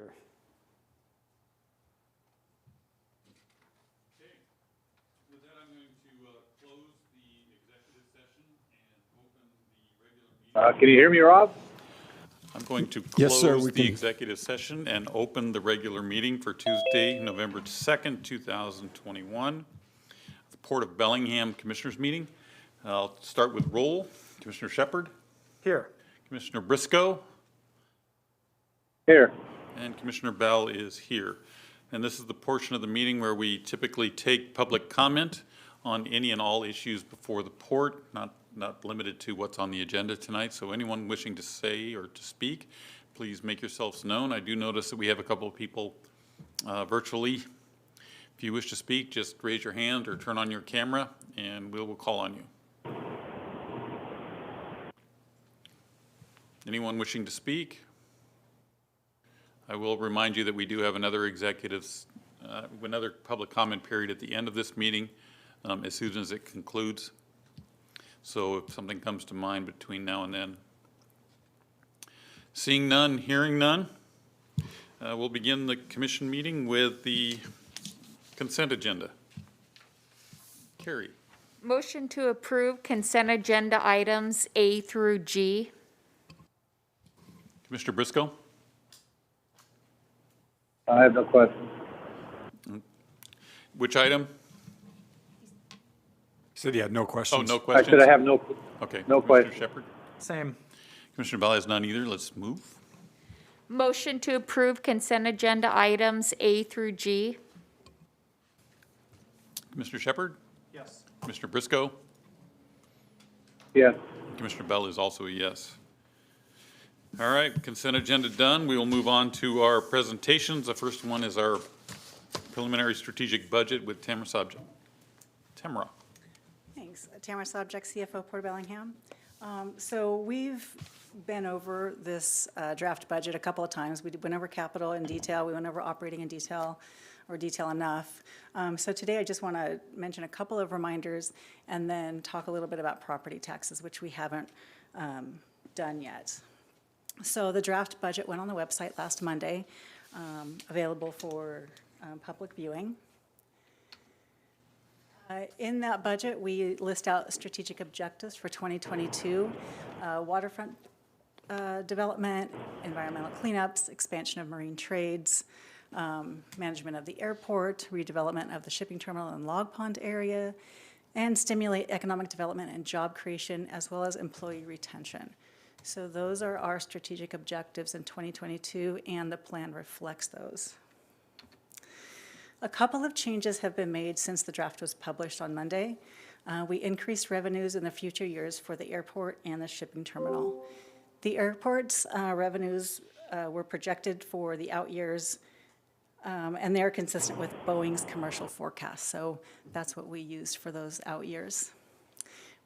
Sure. Okay. With that, I'm going to close the executive session and open the regular meeting. Can you hear me, Rob? I'm going to Yes, sir, close we the can. executive session and open the regular meeting for Tuesday, November 2nd, 2021. The Port of Bellingham Commissioners Meeting. I'll start with roll. Commissioner Shepard, Here. Commissioner Briscoe, Here. and Commissioner Bell is here. And this is the portion of the meeting where we typically take public comment on any and all issues before the port, not limited to what's on the agenda tonight. So anyone wishing to say or to speak, please make yourselves known. I do notice that we have a couple of people virtually. If you wish to speak, just raise your hand or turn on your camera and we will call on you. Anyone wishing to speak? I will remind you that we do have another another public comment period at the end of this meeting as soon as it concludes. So if something comes to mind between now and then. Seeing none, hearing none, we'll begin the commission meeting with the consent agenda. Carrie. Motion to approve consent agenda items A through G. Commissioner Briscoe? I have no questions. Which item? He said he had no questions. Oh, no I questions? said I have no, Okay. no Commissioner questions. Shepard? Same. Commissioner Bell has none either. Let's move. Motion to approve consent agenda items A through G. Commissioner Shepard? Yes. Commissioner Briscoe? Yes. Commissioner Bell is also a yes. All right, consent agenda done. We will move on to our presentations. The first one is our preliminary strategic budget with Tamara Sobczak. Tamara. Thanks. Tamara Sobczak, CFO, Port of Bellingham. So we've been over this draft budget a couple of times. We went over capital in detail. We went over operating in detail, or detail enough. So today I just want to mention a couple of reminders and then talk a little bit about property taxes, which we haven't done yet. So the draft budget went on the website last Monday, available for public viewing. In that budget, we list out strategic objectives for 2022, waterfront development, environmental cleanups, expansion of marine trades, management of the airport, redevelopment of the shipping terminal and log pond area, and stimulate economic development and job creation, as well as employee retention. So those are our strategic objectives in 2022, and the plan reflects those. A couple of changes have been made since the draft was published on Monday. We increased revenues in the future years for the airport and the shipping terminal. The airport's revenues were projected for the out years, and they're consistent with Boeing's commercial forecast. So that's what we used for those out years.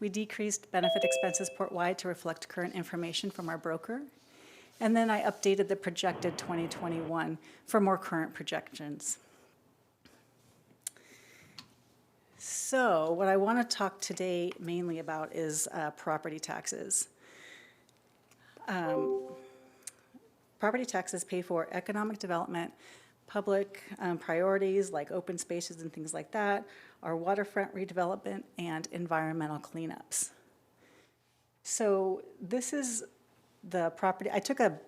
We decreased benefit expenses port-wide to reflect current information from our broker. And then I updated the projected 2021 for more current projections. So what I want to talk today mainly about is property taxes. Property taxes pay for economic development, public priorities like open spaces and things like that, our waterfront redevelopment, and environmental cleanups. So this is the property. I took an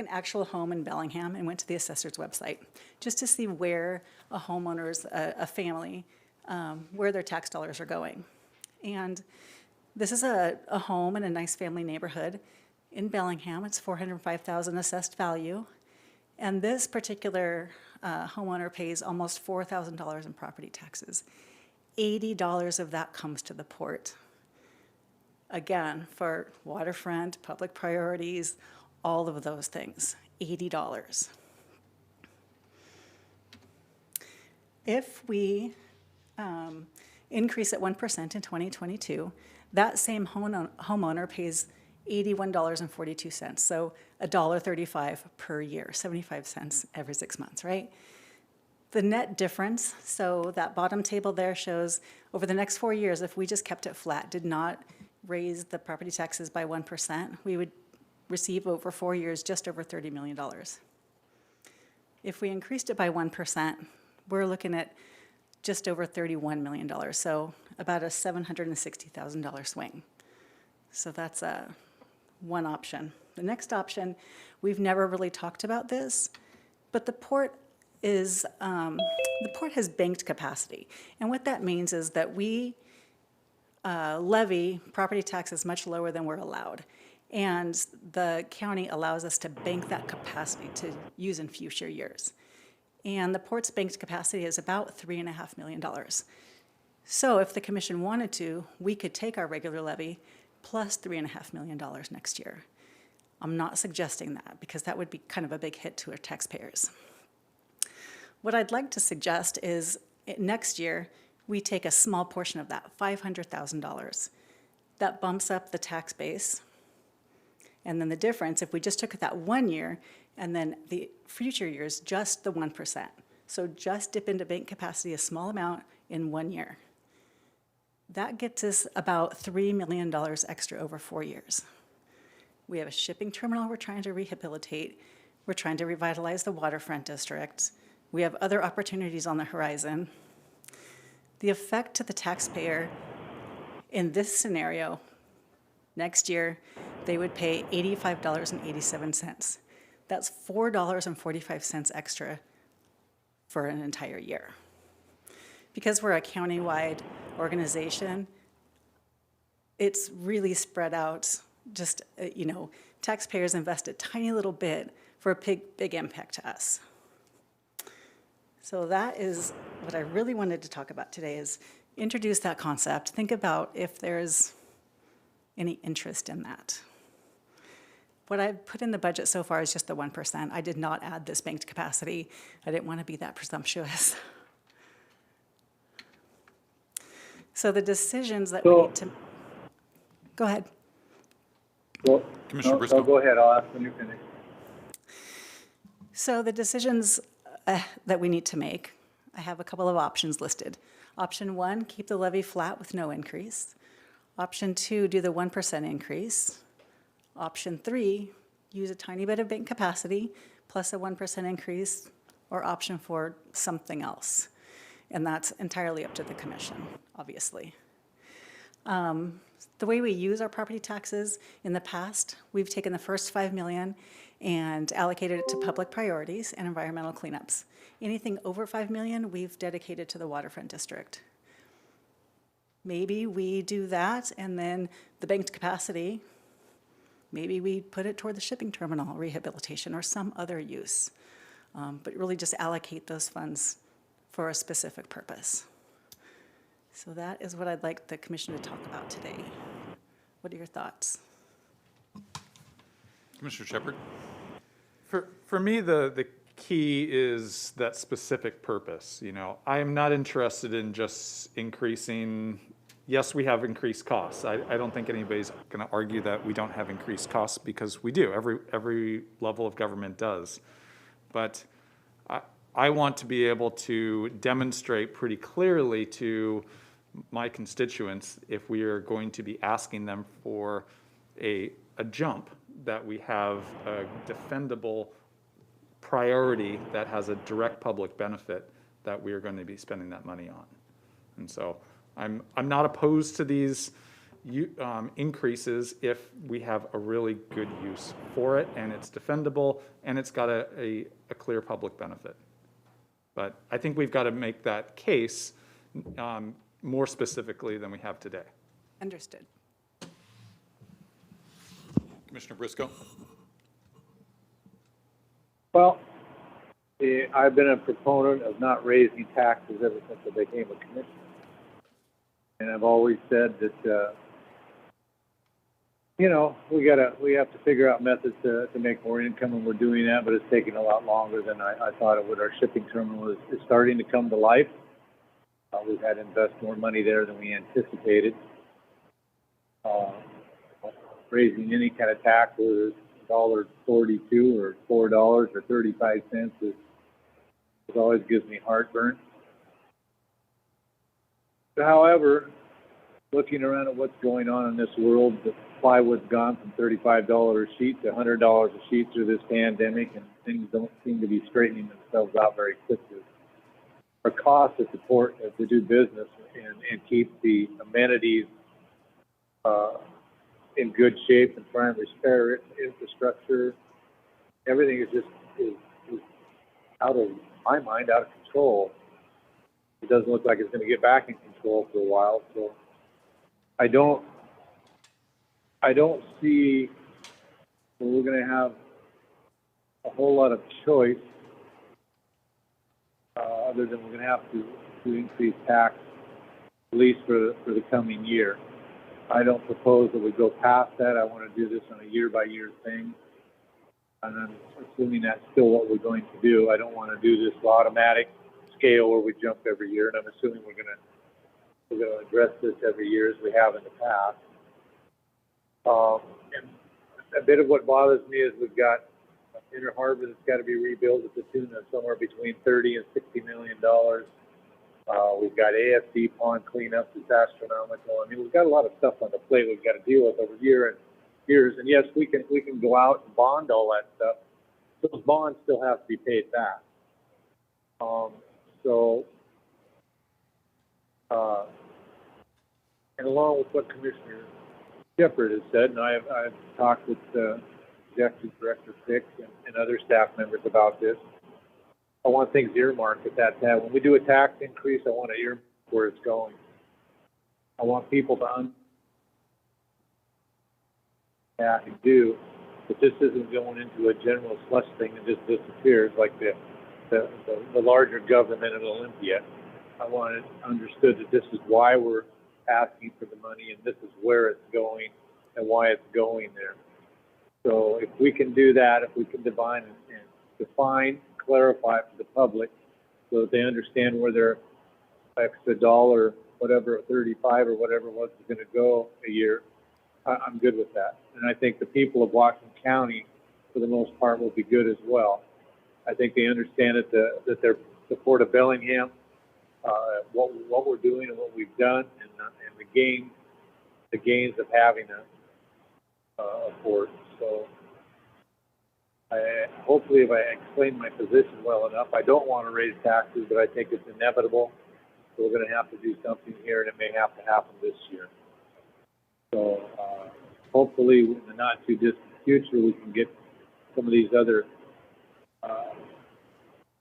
actual home in Bellingham and went to the assessor's website just to see where a homeowner's, a family, where their tax dollars are going. And this is a home in a nice family neighborhood in Bellingham. It's $405,000 assessed value. And this particular homeowner pays almost $4,000 in property taxes. $80 of that comes to the port. Again, for waterfront, public priorities, all of those things, $80. If we increase at 1% in 2022, that same homeowner pays $81.42, so $1.35 per year, 75 cents every 6 months, right? The net difference, so that bottom table there shows over the next 4 years, if we just kept it flat, did not raise the property taxes by 1%, we would receive over 4 years just over $30 million. If we increased it by 1%, we're looking at just over $31 million, so about a $760,000 swing. So that's one option. The next option, we've never really talked about this, but the port has banked capacity. And what that means is that we levy property taxes much lower than we're allowed. And the county allows us to bank that capacity to use in future years. And the port's banked capacity is about $3.5 million. So if the commission wanted to, we could take our regular levy plus $3.5 million next year. I'm not suggesting that because that would be kind of a big hit to our taxpayers. What I'd like to suggest is next year, we take a small portion of that, $500,000. That bumps up the tax base. And then the difference, if we just took it that 1 year, and then the future years, just the 1%. So just dip into bank capacity a small amount in 1 year. That gets us about $3 million extra over 4 years. We have a shipping terminal we're trying to rehabilitate. We're trying to revitalize the Waterfront district. We have other opportunities on the horizon. The effect to the taxpayer in this scenario, next year, they would pay $85.87. That's $4.45 extra for an entire year. Because we're a county-wide organization, it's really spread out. Just, taxpayers invest a tiny little bit for a big impact to us. So that is what I really wanted to talk about today, is introduce that concept. Think about if there's any interest in that. What I've put in the budget so far is just the 1%. I did not add this banked capacity. I didn't want to be that presumptuous. So the decisions that we need to, go ahead. Well, Commissioner no, Briscoe. go ahead, I'll ask when you finish. So the decisions that we need to make, I have a couple of options listed. Option 1, keep the levy flat with no increase. Option 2, do the 1% increase. Option 3, use a tiny bit of bank capacity plus a 1% increase, or option 4, something else. And that's entirely up to the commission, obviously. The way we use our property taxes in the past, we've taken the first $5 million and allocated it to public priorities and environmental cleanups. Anything over $5 million, we've dedicated to the Waterfront district. Maybe we do that, and then the banked capacity, maybe we put it toward the shipping terminal rehabilitation or some other use. But really just allocate those funds for a specific purpose. So that is what I'd like the commission to talk about today. What are your thoughts? Commissioner Shepard? For me, the key is that specific purpose. I am not interested in just increasing. Yes, we have increased costs. I don't think anybody's going to argue that we don't have increased costs, because we do. Every level of government does. But I want to be able to demonstrate pretty clearly to my constituents, if we are going to be asking them for a jump, that we have a defendable priority that has a direct public benefit that we are going to be spending that money on. And so I'm not opposed to these increases if we have a really good use for it, and it's defendable, and it's got a clear public benefit. But I think we've got to make that case more specifically than we have today. Understood. Commissioner Briscoe? Well, I've been a proponent of not raising taxes ever since I became a commissioner. And I've always said that, we have to figure out methods to make more income, and we're doing that, but it's taking a lot longer than I thought it would. Our shipping terminal is starting to come to life. We've had to invest more money there than we anticipated. Raising any kind of taxes, $1.42 or $4 or 35 cents is always gives me heartburn. However, looking around at what's going on in this world, the plywood's gone from $35 a sheet to $100 a sheet through this pandemic, and things don't seem to be straightening themselves out very quickly. Our cost to support, to do business and keep the amenities in good shape and try and repair infrastructure, everything is just is out of my mind, out of control. It doesn't look like it's going to get back in control for a while, so I don't see where we're going to have a whole lot of choice other than we're going to have to increase tax, at least for the coming year. I don't propose that we go past that. I want to do this on a year-by-year thing, and I'm assuming that's still what we're going to do. I don't want to do this automatic scale where we jump every year, and I'm assuming we're going to address this every year as we have in the past. And a bit of what bothers me is we've got Inner Harbor that's got to be rebuilt at the tune of somewhere between $30 and $60 million. We've got AFD pond cleanup that's astronomical. I mean, we've got a lot of stuff on the plate we've got to deal with over years. And yes, we can go out and bond all that stuff. Those bonds still have to be paid back. And along with what Commissioner Shepard has said, and I've talked with Executive Director Fix and other staff members about this, I want things earmarked at that time. When we do a tax increase, I want to earmark where it's going. I want people to do, but this isn't going into a general slush thing and just disappears like the larger government in Olympia. I want it understood that this is why we're asking for the money and this is where it's going and why it's going there. So if we can do that, if we can define, clarify for the public so that they understand where their extra dollar, whatever, 35 or whatever it was, is going to go a year, I'm good with that. And I think the people of Wacom County, for the most part, will be good as well. I think they understand that their support of Bellingham, what we're doing and what we've done, and the gains of having a port. So hopefully if I explain my position well enough, I don't want to raise taxes, but I think it's inevitable. So we're going to have to do something here, and it may have to happen this year. So hopefully in the not too distant future, we can get some of these other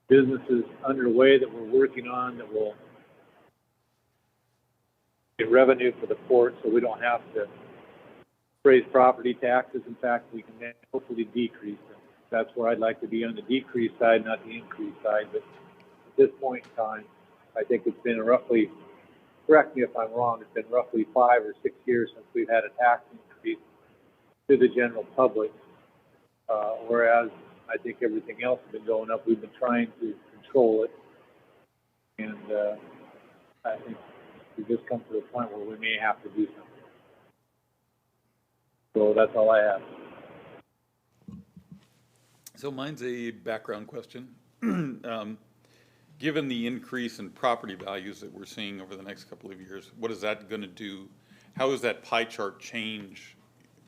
businesses underway that we're working on that will get revenue for the port, so we don't have to raise property taxes. In fact, we can then hopefully decrease them. That's where I'd like to be, on the decrease side, not the increase side. But at this point in time, I think it's been roughly, correct me if I'm wrong, it's been roughly 5 or 6 years since we've had a tax increase to the general public, whereas I think everything else has been going up. We've been trying to control it, and I think we've just come to the point where we may have to do something. So that's all I have. So mine's a background question. Given the increase in property values that we're seeing over the next couple of years, what is that going to do? How does that pie chart change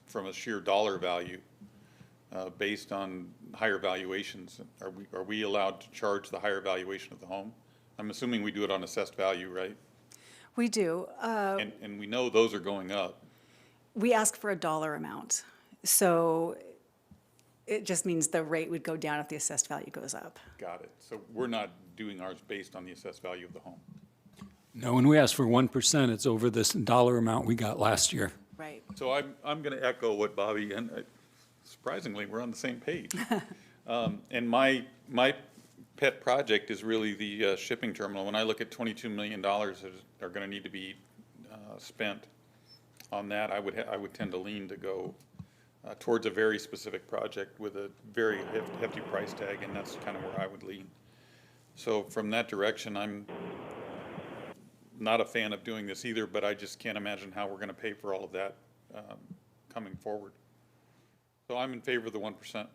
from a sheer dollar value based on higher valuations? Are we allowed to charge the higher valuation of the home? I'm assuming we do it on assessed value, right? We do. And we know those are going up. We ask for a dollar amount. So it just means the rate would go down if the assessed value goes up. Got it. So we're not doing ours based on the assessed value of the home. No, when we ask for 1%, it's over this dollar amount we got last year. Right. So I'm going to echo what Bobby, and surprisingly, we're on the same page. And my pet project is really the shipping terminal. When I look at $22 million that are going to need to be spent on that, I would tend to lean to go towards a very specific project with a very hefty price tag, and that's kind of where I would lean. So from that direction, I'm not a fan of doing this either, but I just can't imagine how we're going to pay for all of that coming forward. So I'm in favor of the 1%.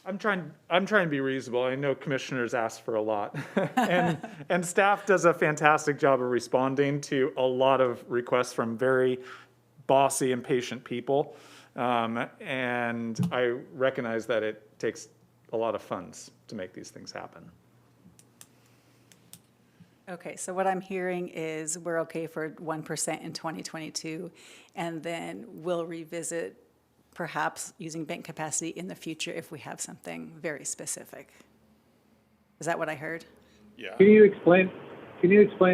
I'm trying to be reasonable. I know commissioners ask for a lot. And staff does a fantastic job of responding to a lot of requests from very bossy, impatient people. And I recognize that it takes a lot of funds to make these things happen. Okay, so what I'm hearing is we're okay for 1% in 2022, and then we'll revisit perhaps using bank capacity in the future if we have something very specific. Is that what I heard? Yeah. Can you explain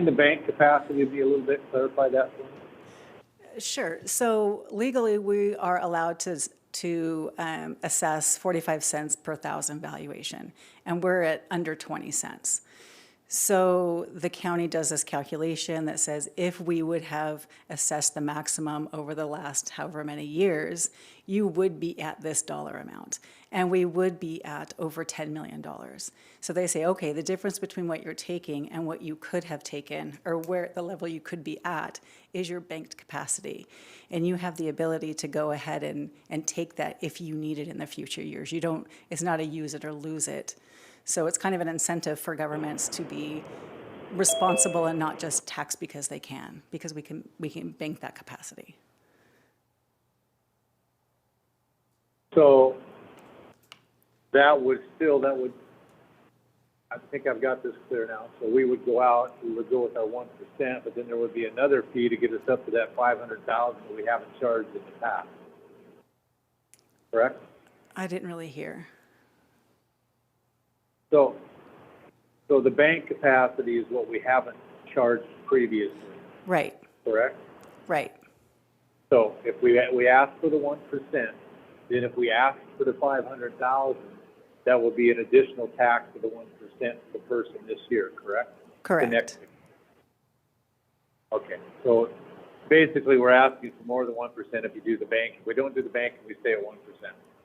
the bank capacity to me a little bit, clarify that for me? Sure. So legally, we are allowed to assess 45 cents per thousand valuation, and we're at under 20 cents. So the county does this calculation that says if we would have assessed the maximum over the last however many years, you would be at this dollar amount, and we would be at over $10 million. So they say, okay, the difference between what you're taking and what you could have taken, or where the level you could be at, is your banked capacity. And you have the ability to go ahead and take that if you need it in the future years. It's not a use it or lose it. So it's kind of an incentive for governments to be responsible and not just tax because they can, because we can bank that capacity. So I think I've got this clear now. So we would go with our 1%, but then there would be another fee to get us up to that 500,000 that we haven't charged in the past. Correct? I didn't really hear. So the bank capacity is what we haven't charged previously, Right, correct? right. So if we ask for the 1%, then if we ask for the 500,000, that will be an additional tax for the 1% for the person this year, correct? Correct. The next year. Okay, so basically we're asking for more than 1% if you do the bank. If we don't do the bank, we stay at 1%.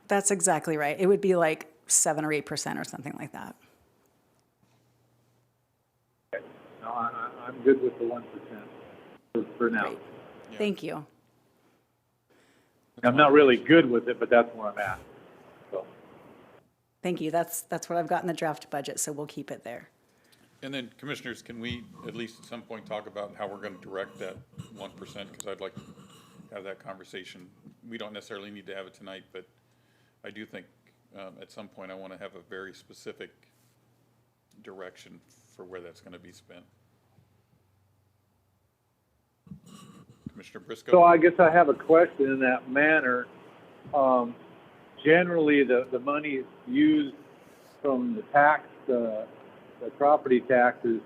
That's exactly right. It would be like 7 or 8% or something like that. Okay. No, I'm good with the 1% for now. Great. Thank you. I'm not really good with it, but that's where I'm at. So. Thank you. That's what I've got in the draft budget, so we'll keep it there. And then, commissioners, can we at least at some point talk about how we're going to direct that 1%? Because I'd like to have that conversation. We don't necessarily need to have it tonight, but I do think at some point I want to have a very specific direction for where that's going to be spent. Commissioner Briscoe? So I guess I have a question in that manner. Generally, the money used from the tax, the property taxes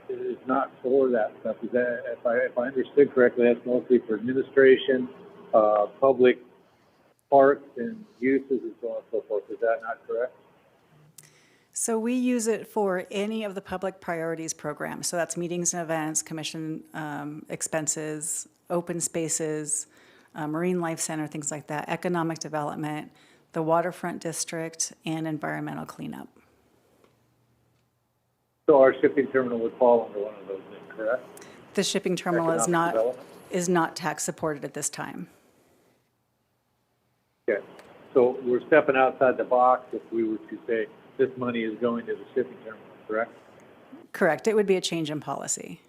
is not for that stuff. Is that, if I understood correctly, that's mostly for administration, public parks and uses and so on and so forth. Is that not correct? So we use it for any of the public priorities programs. So that's meetings and events, commission expenses, open spaces, Marine Life Center, things like that, economic development, the Waterfront District, and environmental cleanup. So our shipping terminal would fall under one of those, then, correct? The shipping terminal Economic is not tax supported at this time. Okay. So we're stepping outside the box if we were to say this money is going to the shipping terminal, correct? Correct. It would be a change in policy.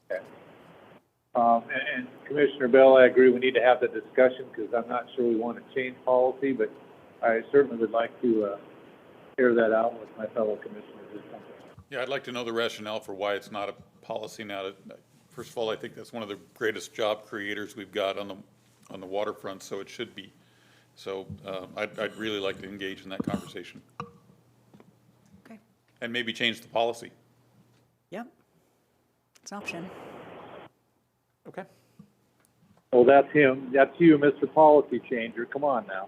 Okay. And Commissioner Bell, I agree, we need to have the discussion because I'm not sure we want to change policy, but I certainly would like to hear that out with my fellow commissioners or something. Yeah, I'd like to know the rationale for why it's not a policy now. First of all, I think that's one of the greatest job creators we've got on the waterfront, so it should be. So I'd really like to engage in that conversation. Okay. And maybe change the policy. Yep. It's an option. Okay. Oh, that's him. That's you, Mr. Policy Changer. Come on now.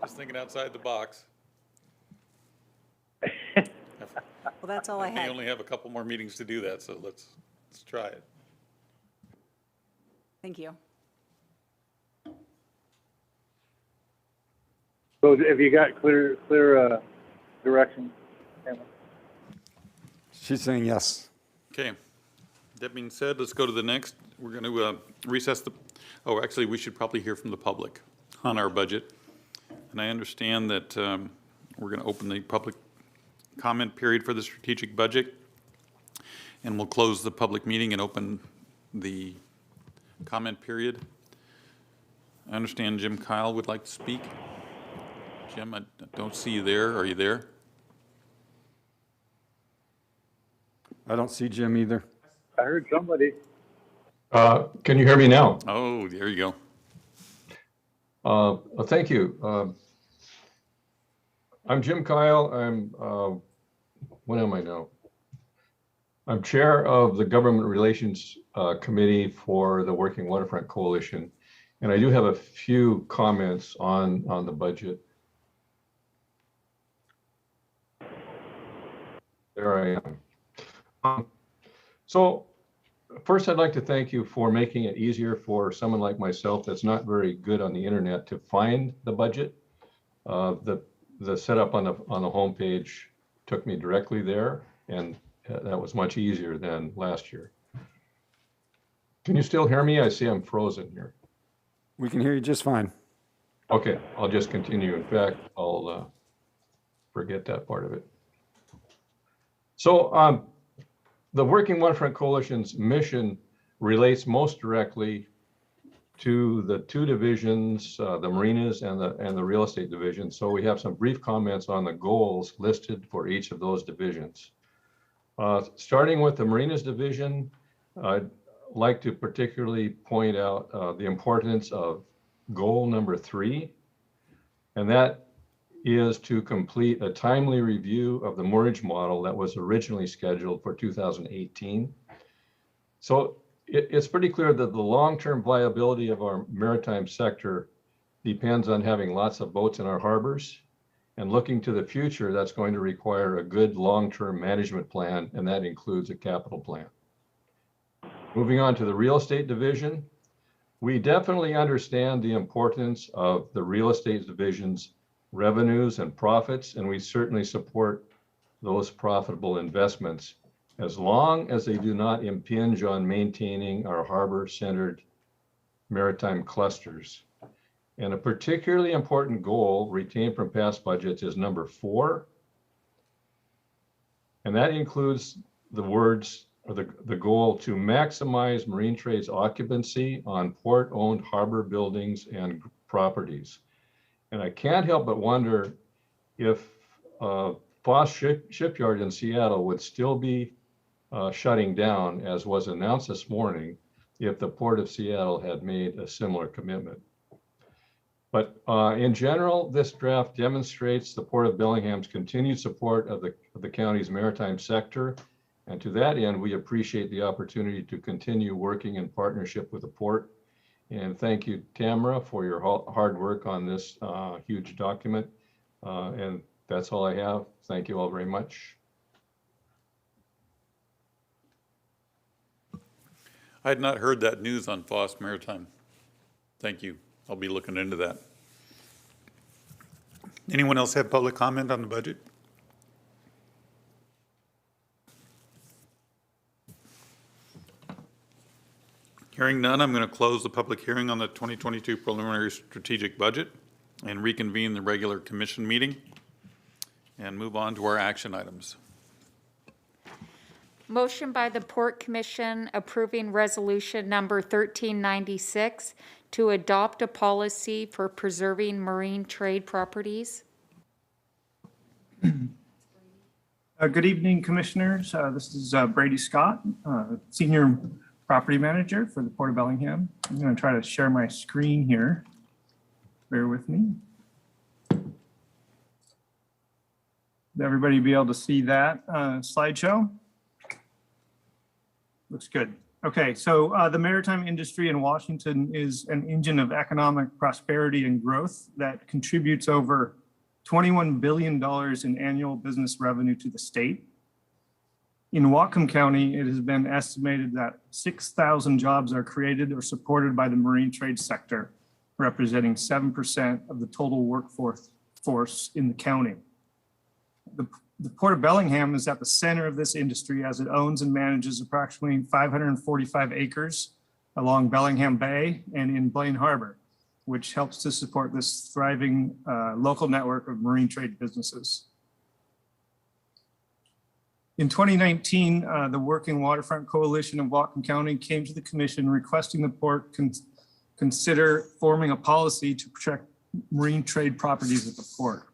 Just thinking outside the box. Well, that's all I We had. only have a couple more meetings to do that, so let's try it. Thank you. So have you got clear direction, Emma? She's saying yes. Okay. That being said, let's go to the next. We're going to recess the Oh, actually, we should probably hear from the public on our budget. And I understand that we're going to open the public comment period for the strategic budget, and we'll close the public meeting and open the comment period. I understand Jim Kyle would like to speak. Jim, I don't see you there. Are you there? I don't see Jim either. I heard somebody. Can you hear me now? Oh, there you Well, thank you. I'm Jim Kyle. What am I now? I'm chair of the Government Relations Committee for the Working Waterfront Coalition, and I do have a few comments on the budget. There I am. So first, I'd like to thank you for making it easier for someone like myself that's not very good on the internet to find the budget. The setup on the homepage took me directly there, and that was much easier than last year. Can you still hear me? I see I'm frozen here. We can hear you just fine. Okay, I'll just continue. In fact, I'll forget that part of it. So the Working Waterfront Coalition's mission relates most directly to the two divisions, the marinas and the real estate division. So we have some brief comments on the goals listed for each of those divisions. Starting with the marinas division, I'd like to particularly point out the importance of goal number 3, and that is to complete a timely review of the moorage model that was originally scheduled for 2018. So it's pretty clear that the long-term viability of our maritime sector depends on having lots of boats in our harbors. And looking to the future, that's going to require a good long-term management plan, and that includes a capital plan. Moving on to the real estate division, we definitely understand the importance of the real estate division's revenues and profits, and we certainly support those profitable investments as long as they do not impinge on maintaining our harbor-centered maritime clusters. And a particularly important goal retained from past budgets is number 4. And that includes the words or the goal to maximize marine trade's occupancy on port-owned harbor buildings and properties. And I can't help but wonder if Foss Shipyard in Seattle would still be shutting down, as was announced this morning, if the Port of Seattle had made a similar commitment. But in general, this draft demonstrates the Port of Bellingham's continued support of the county's maritime sector. And to that end, we appreciate the opportunity to continue working in partnership with the port. And thank you, Tamara, for your hard work on this huge document. And that's all I have. Thank you all very much. I had not heard that news on Foss Maritime. Thank you. I'll be looking into that. Anyone else have public comment on the budget? Hearing none, I'm going to close the public hearing on the 2022 preliminary strategic budget and reconvene the regular commission meeting and move on to our action items. Motion by the Port Commission approving resolution number 1396 to adopt a policy for preserving marine trade properties. Good evening, Commissioners. This is Brady Scott, Senior Property Manager for the Port of Bellingham. I'm going to try to share my screen here. Bear with me. Would everybody be able to see that slideshow? Looks good. Okay, so the maritime industry in Washington is an engine of economic prosperity and growth that contributes over $21 billion in annual business revenue to the state. In Wacom County, it has been estimated that 6,000 jobs are created or supported by the marine trade sector, representing 7% of the total workforce in the county. The Port of Bellingham is at the center of this industry as it owns and manages approximately 545 acres along Bellingham Bay and in Blaine Harbor, which helps to support this thriving local network of marine trade businesses. In 2019, the Working Waterfront Coalition of Whatcom County came to the commission requesting the port consider forming a policy to protect marine trade properties at the port.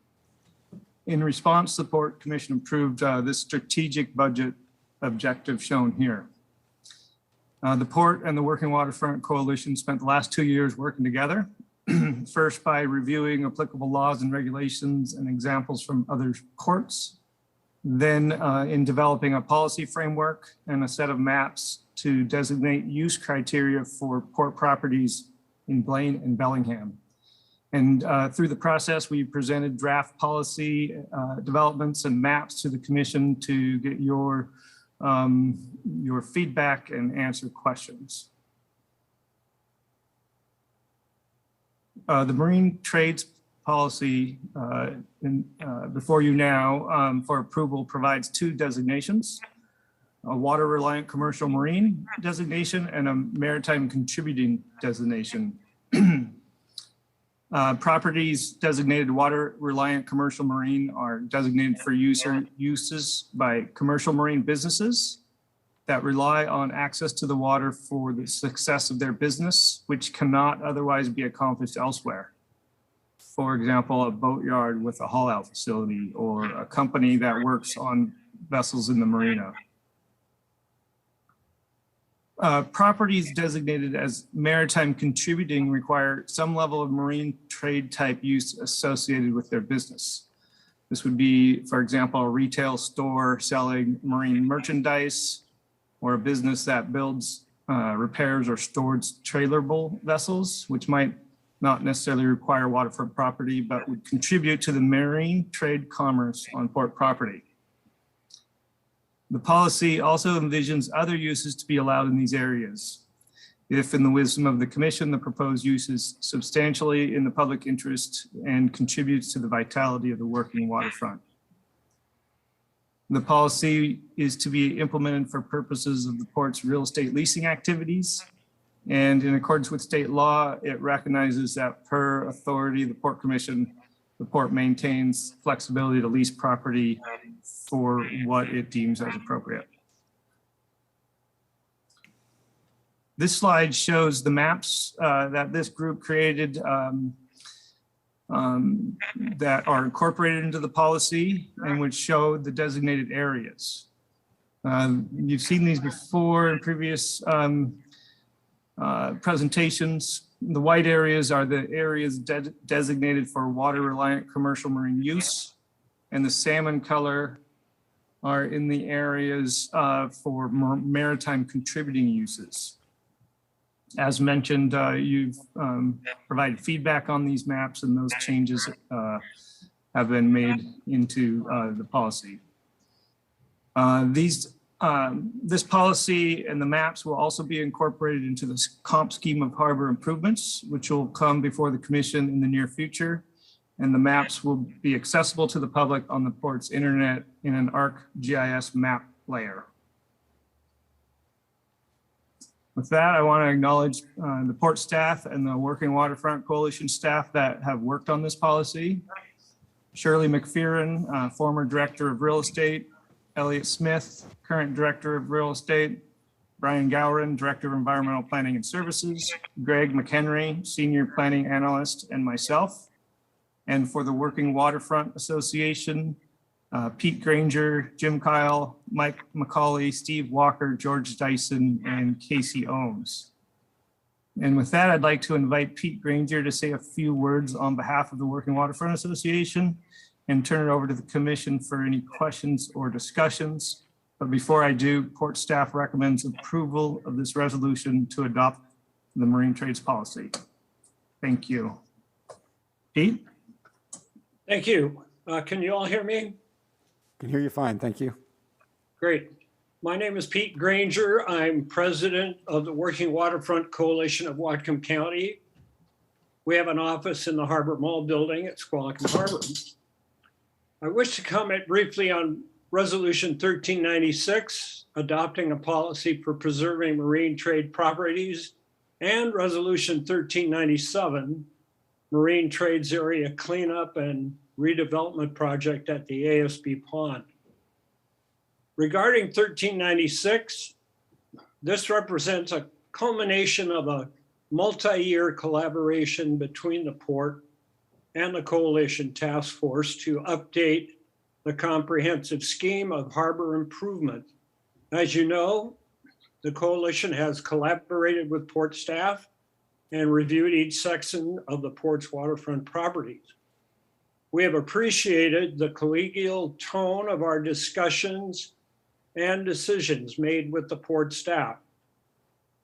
In response, the Port Commission approved this strategic budget objective shown here. The Port and the Working Waterfront Coalition spent the last 2 years working together, first by reviewing applicable laws and regulations and examples from other courts, then in developing a policy framework and a set of maps to designate use criteria for port properties in Blaine and Bellingham. And through the process, we presented draft policy developments and maps to the commission to get your feedback and answer questions. The Marine Trades Policy before you now for approval provides 2 designations, a water reliant commercial marine designation and a maritime contributing designation. Properties designated water reliant commercial marine are designated for uses by commercial marine businesses that rely on access to the water for the success of their business, which cannot otherwise be accomplished elsewhere. For example, a boatyard with a haul out facility or a company that works on vessels in the marina. Properties designated as maritime contributing require some level of marine trade type use associated with their business. This would be, for example, a retail store selling marine merchandise or a business that builds, repairs or stores trailerable vessels, which might not necessarily require waterfront property, but would contribute to the marine trade commerce on port property. The policy also envisions other uses to be allowed in these areas. If in the wisdom of the commission, the proposed use is substantially in the public interest and contributes to the vitality of the working waterfront. The policy is to be implemented for purposes of the port's real estate leasing activities. And in accordance with state law, it recognizes that per authority of the Port Commission, the port maintains flexibility to lease property for what it deems as appropriate. This slide shows the maps that this group created that are incorporated into the policy and which show the designated areas. You've seen these before in previous presentations. The white areas are the areas designated for water reliant commercial marine use, and the salmon color are in the areas for maritime contributing uses. As mentioned, you've provided feedback on these maps, and those changes have been made into the policy. This policy and the maps will also be incorporated into the comp scheme of harbor improvements, which will come before the commission in the near future. And the maps will be accessible to the public on the port's internet in an ArcGIS map layer. With that, I want to acknowledge the port staff and the Working Waterfront Coalition staff that have worked on this policy. Shirley McPheron, former Director of Real Estate, Elliot Smith, current Director of Real Estate, Brian Gowron, Director of Environmental Planning and Services, Greg McHenry, Senior Planning Analyst, and myself. And for the Working Waterfront Association, Pete Granger, Jim Kyle, Mike McCauley, Steve Walker, George Dyson, and Casey Ohms. And with that, I'd like to invite Pete Granger to say a few words on behalf of the Working Waterfront Association and turn it over to the commission for any questions or discussions. But before I do, port staff recommends approval of this resolution to adopt the marine trades policy. Thank you. Pete? Thank you. Can you all hear me? Can hear you fine, thank you. Great. My name is Pete Granger. I'm president of the Working Waterfront Coalition of Whatcom County. We have an office in the Harbor Mall building at Squalicum Harbor. I wish to comment briefly on Resolution 1396, adopting a policy for preserving marine trade properties and Resolution 1397, Marine Trades Area Cleanup and Redevelopment Project at the ASB Pond. Regarding 1396, this represents a culmination of a multi-year collaboration between the port and the Coalition Task Force to update the comprehensive scheme of harbor improvement. As you know, the Coalition has collaborated with port staff and reviewed each section of the port's waterfront properties. We have appreciated the collegial tone of our discussions and decisions made with the port staff.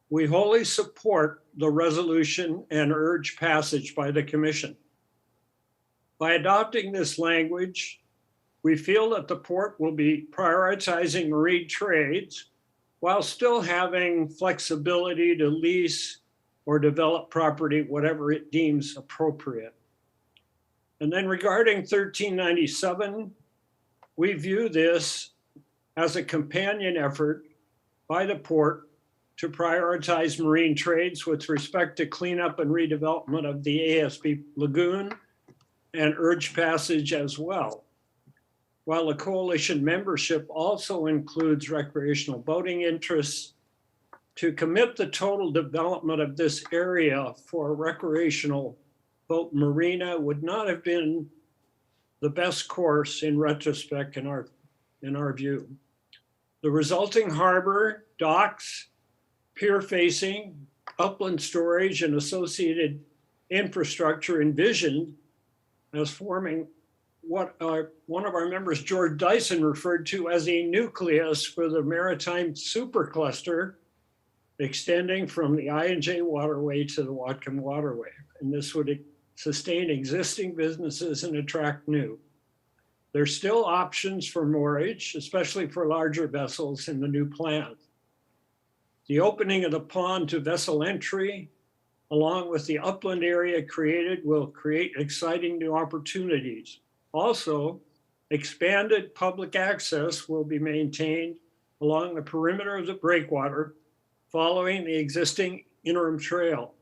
We wholly support the resolution and urge passage by the Commission. By adopting this language, we feel that the port will be prioritizing marine trades while still having flexibility to lease or develop property, whatever it deems appropriate. And then regarding 1397, we view this as a companion effort by the port to prioritize marine trades with respect to cleanup and redevelopment of the ASB Lagoon and urge passage as well. While the coalition membership also includes recreational boating interests, to commit the total development of this area for a recreational boat marina would not have been the best course in retrospect in our view. The resulting harbor, docks, pier facing, upland storage, and associated infrastructure envisioned as forming what one of our members, George Dyson, referred to as a nucleus for the maritime supercluster extending from the I&J Waterway to the Wacom Waterway. And this would sustain existing businesses and attract new. There's still options for moorage, especially for larger vessels in the new plan. The opening of the pond to vessel entry, along with the upland area created, will create exciting new opportunities. Also, expanded public access will be maintained along the perimeter of the breakwater following the existing interim trail.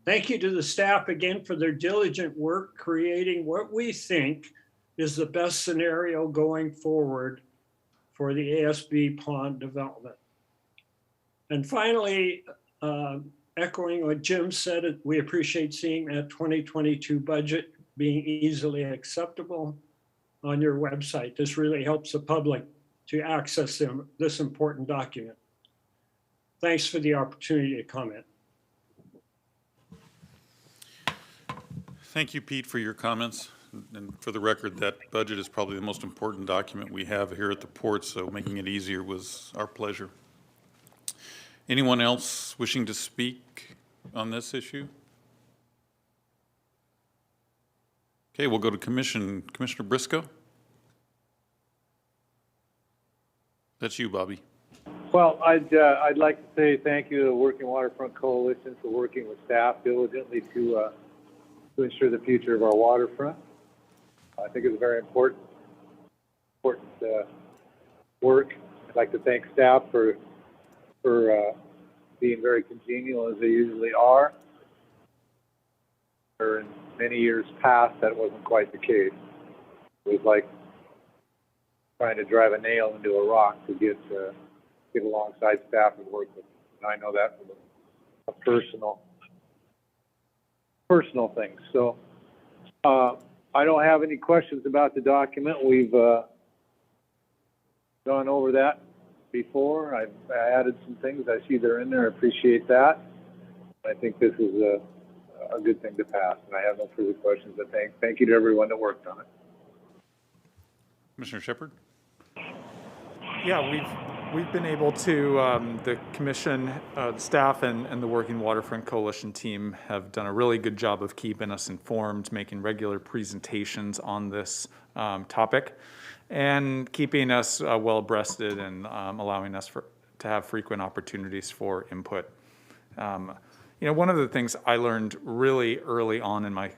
Thank you to the staff again for their diligent work creating what we think is the best scenario going forward for the ASB pond development. And finally, echoing what Jim said, we appreciate seeing that 2022 budget being easily acceptable on your website. This really helps the public to access this important document. Thanks for the opportunity to comment. Thank you, Pete, for your comments. And for the record, that budget is probably the most important document we have here at the port, so making it easier was our pleasure. Anyone else wishing to speak on this issue? Okay, we'll go to Commissioner Briscoe. That's you, Bobby. Well, I'd like to say thank you to the Working Waterfront Coalition for working with staff diligently to ensure the future of our waterfront. I think it's very important work. I'd like to thank staff for being very congenial as they usually are. Or in many years past, that wasn't quite the case. It was like trying to drive a nail into a rock to get alongside staff and work with them. And I know that from a personal thing. So I don't have any questions about the document. We've gone over that before. I added some things. I see they're in there. I appreciate that. I think this is a good thing to pass. And I have no further questions. But thank you to everyone that worked on it. Commissioner Shepard? Yeah, we've been able to, the commission, the staff and the Working Waterfront Coalition team have done a really good job of keeping us informed, making regular presentations on this topic, and keeping us well breasted and allowing us to have frequent opportunities for input. One of the things I learned really early on in my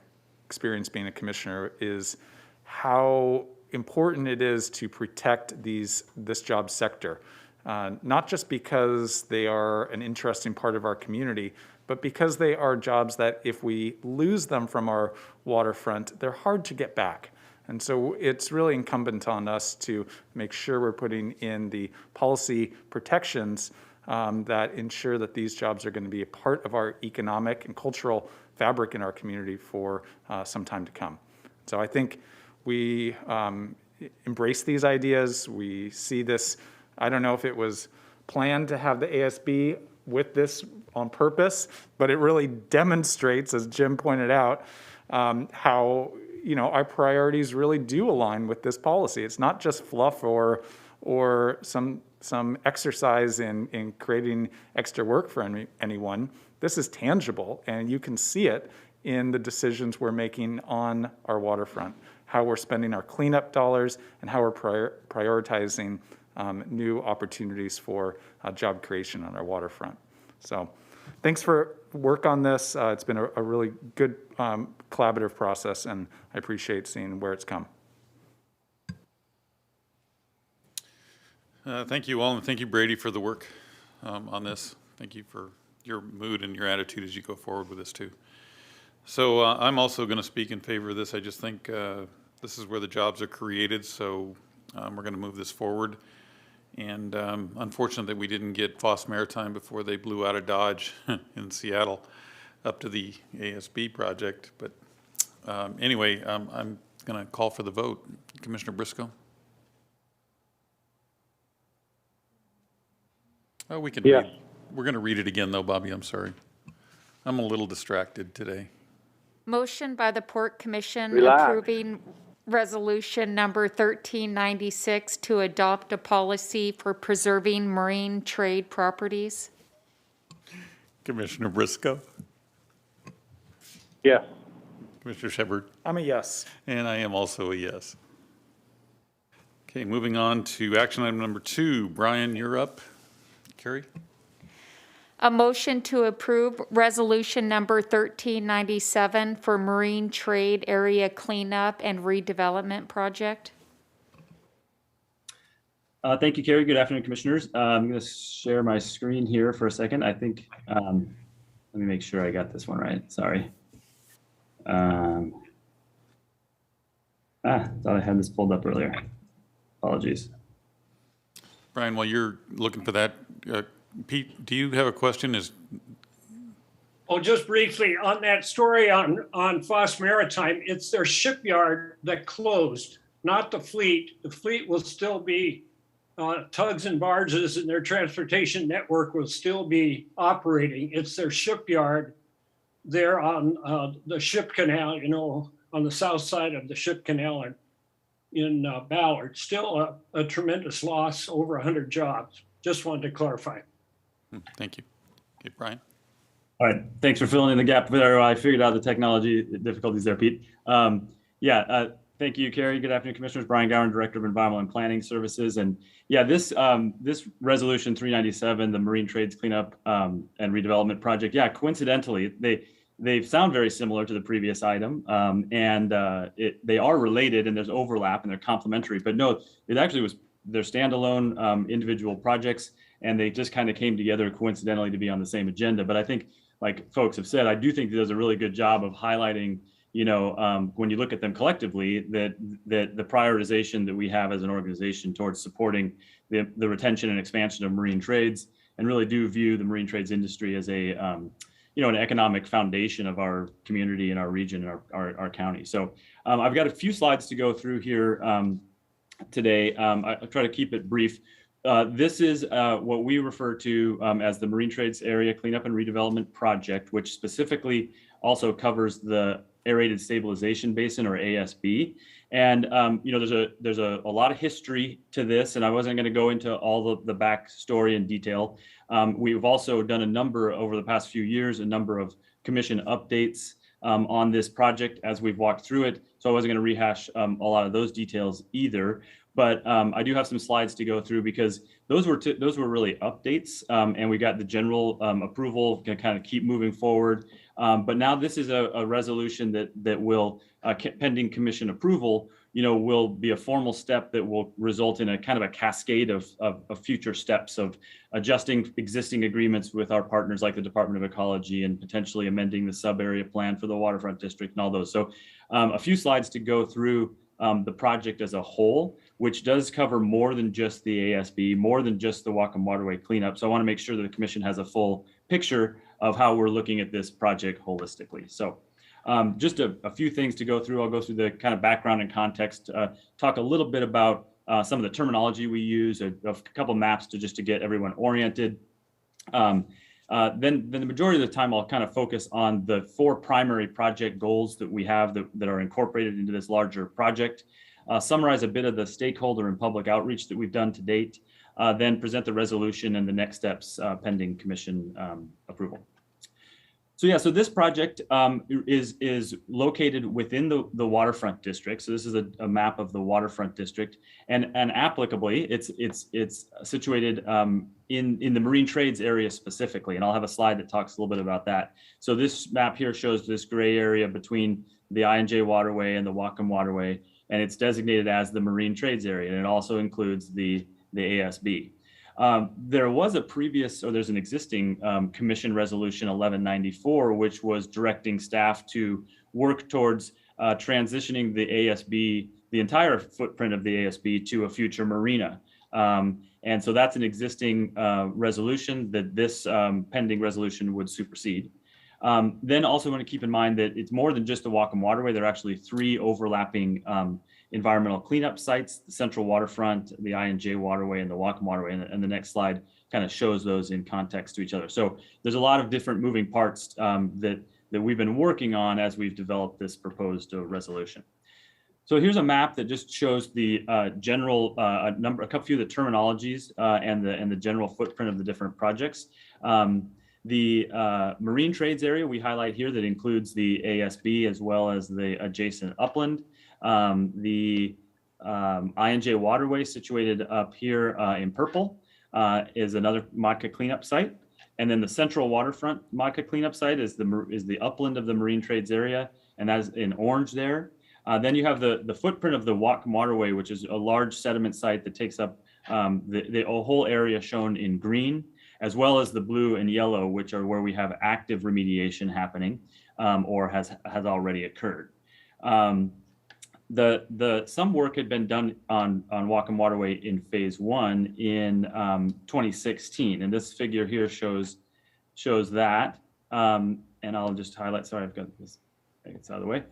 experience being a commissioner is how important it is to protect this job sector. not just because they are an interesting part of our community, but because they are jobs that if we lose them from our waterfront, they're hard to get back. And so it's really incumbent on us to make sure we're putting in the policy protections that ensure that these jobs are going to be a part of our economic and cultural fabric in our community for some time to come. So I think we embrace these ideas. We see this. I don't know if it was planned to have the ASB with this on purpose, but it really demonstrates, as Jim pointed out, how our priorities really do align with this policy. It's not just fluff or some exercise in creating extra work for anyone. This is tangible, and you can see it in the decisions we're making on our waterfront, how we're spending our cleanup dollars, and how we're prioritizing new opportunities for job creation on our waterfront. So thanks for work on this. It's been a really good collaborative process, and I appreciate seeing where it's come. Thank you all, and thank you, Brady, for the work on this. Thank you for your mood and your attitude as you go forward with this too. So I'm also going to speak in favor of this. I just think this is where the jobs are created, so we're going to move this forward. And unfortunate that we didn't get Foss Maritime before they blew out of Dodge in Seattle up to the ASB project. But anyway, I'm going to call for the vote. Commissioner Briscoe? Oh, we can Yeah. read. We're going to read it again, though, Bobby. I'm sorry. I'm a little distracted today. Motion by the Port Commission Relax. approving resolution number 1396 to adopt a policy for preserving marine trade properties. Commissioner Briscoe? Yes. Commissioner Shepard? I'm a yes. And I am also a yes. Okay, moving on to action item number 2. Brian, you're up. Carrie? A motion to approve resolution number 1397 for marine trade area cleanup and redevelopment project. Thank you, Carrie. Good afternoon, Commissioners. I'm going to share my screen here for a second. I think, let me make sure I got this one right. Sorry. Thought I had this pulled up earlier. Apologies. Brian, while you're looking for that, Pete, do you have a question? Oh, just briefly on that story on Foss Maritime, it's their shipyard that closed, not the fleet. The fleet will still be tugs and barges, and their transportation network will still be operating. It's their shipyard there on the ship canal, on the south side of the ship canal in Ballard. Still a tremendous loss, over 100 jobs. Just wanted to clarify. Thank you. Okay, Brian. All right. Thanks for filling in the gap there. I figured out the technology difficulties there, Pete. Thank you, Carrie. Good afternoon, Commissioners. Brian Gowan, Director of Environmental and Planning Services. And yeah, this resolution 397, the Marine Trades Cleanup and Redevelopment Project, yeah, coincidentally, they sound very similar to the previous item, and they are related, and there's overlap, and they're complementary. But no, it actually was they're standalone individual projects, and they just kind of came together coincidentally to be on the same agenda. But I think, like folks have said, I do think it does a really good job of highlighting, when you look at them collectively, that the prioritization that we have as an organization towards supporting the retention and expansion of marine trades, and really do view the marine trades industry as a an economic foundation of our community and our region and our county. So I've got a few slides to go through here today. I'll try to keep it brief. This is what we refer to as the Marine Trades Area Cleanup and Redevelopment Project, which specifically also covers the Aerated Stabilization Basin, or ASB. And there's a lot of history to this, and I wasn't going to go into all the backstory in detail. We've also done a number over the past few years, a number of commission updates on this project as we've walked through it. So I wasn't going to rehash a lot of those details either. But I do have some slides to go through, because those were really updates, and we got the general approval to kind of keep moving forward. But now this is a resolution that will, pending commission approval, will be a formal step that will result in a kind of a cascade of future steps of adjusting existing agreements with our partners like the Department of Ecology and potentially amending the sub-area plan for the Waterfront District and all those. So a few slides to go through the project as a whole, which does cover more than just the ASB, more than just the Wacom Waterway cleanup. So I want to make sure that the commission has a full picture of how we're looking at this project holistically. So just a few things to go through. I'll go through the kind of background and context, talk a little bit about some of the terminology we use, a couple maps to get everyone oriented. Then the majority of the time, I'll kind of focus on the 4 primary project goals that we have that are incorporated into this larger project, summarize a bit of the stakeholder and public outreach that we've done to date, then present the resolution and the next steps pending commission approval. So this project is located within the Waterfront District. So this is a map of the Waterfront District, and applicably, it's situated in the marine trades area specifically. And I'll have a slide that talks a little bit about that. So this map here shows this gray area between the I&J Waterway and the Wacom Waterway, and it's designated as the marine trades area, and it also includes the ASB. There was there's an existing Commission Resolution 1194, which was directing staff to work towards transitioning the ASB, the entire footprint of the ASB, to a future marina. And so that's an existing resolution that this pending resolution would supersede. Then also want to keep in mind that it's more than just the Wacom Waterway. There are actually 3 overlapping environmental cleanup sites: the Central Waterfront, the I&J Waterway, and the Wacom Waterway. And the next slide kind of shows those in context to each other. So there's a lot of different moving parts that we've been working on as we've developed this proposed resolution. So here's a map that just shows the general a few of the terminologies and the general footprint of the different projects. The marine trades area we highlight here that includes the ASB as well as the adjacent upland. The I&J Waterway, situated up here in purple, is another MODCA cleanup site. And then the Central Waterfront MODCA cleanup site is the upland of the marine trades area, and that is in orange there. Then you have the footprint of the Wacom Waterway, which is a large sediment site that takes up the whole area shown in green, as well as the blue and yellow, which are where we have active remediation happening or has already occurred. Some work had been done on Wacom Waterway in phase 1 in 2016, and this figure here shows that. And I'll just highlight. Sorry, I've got this. I think it's out of the way.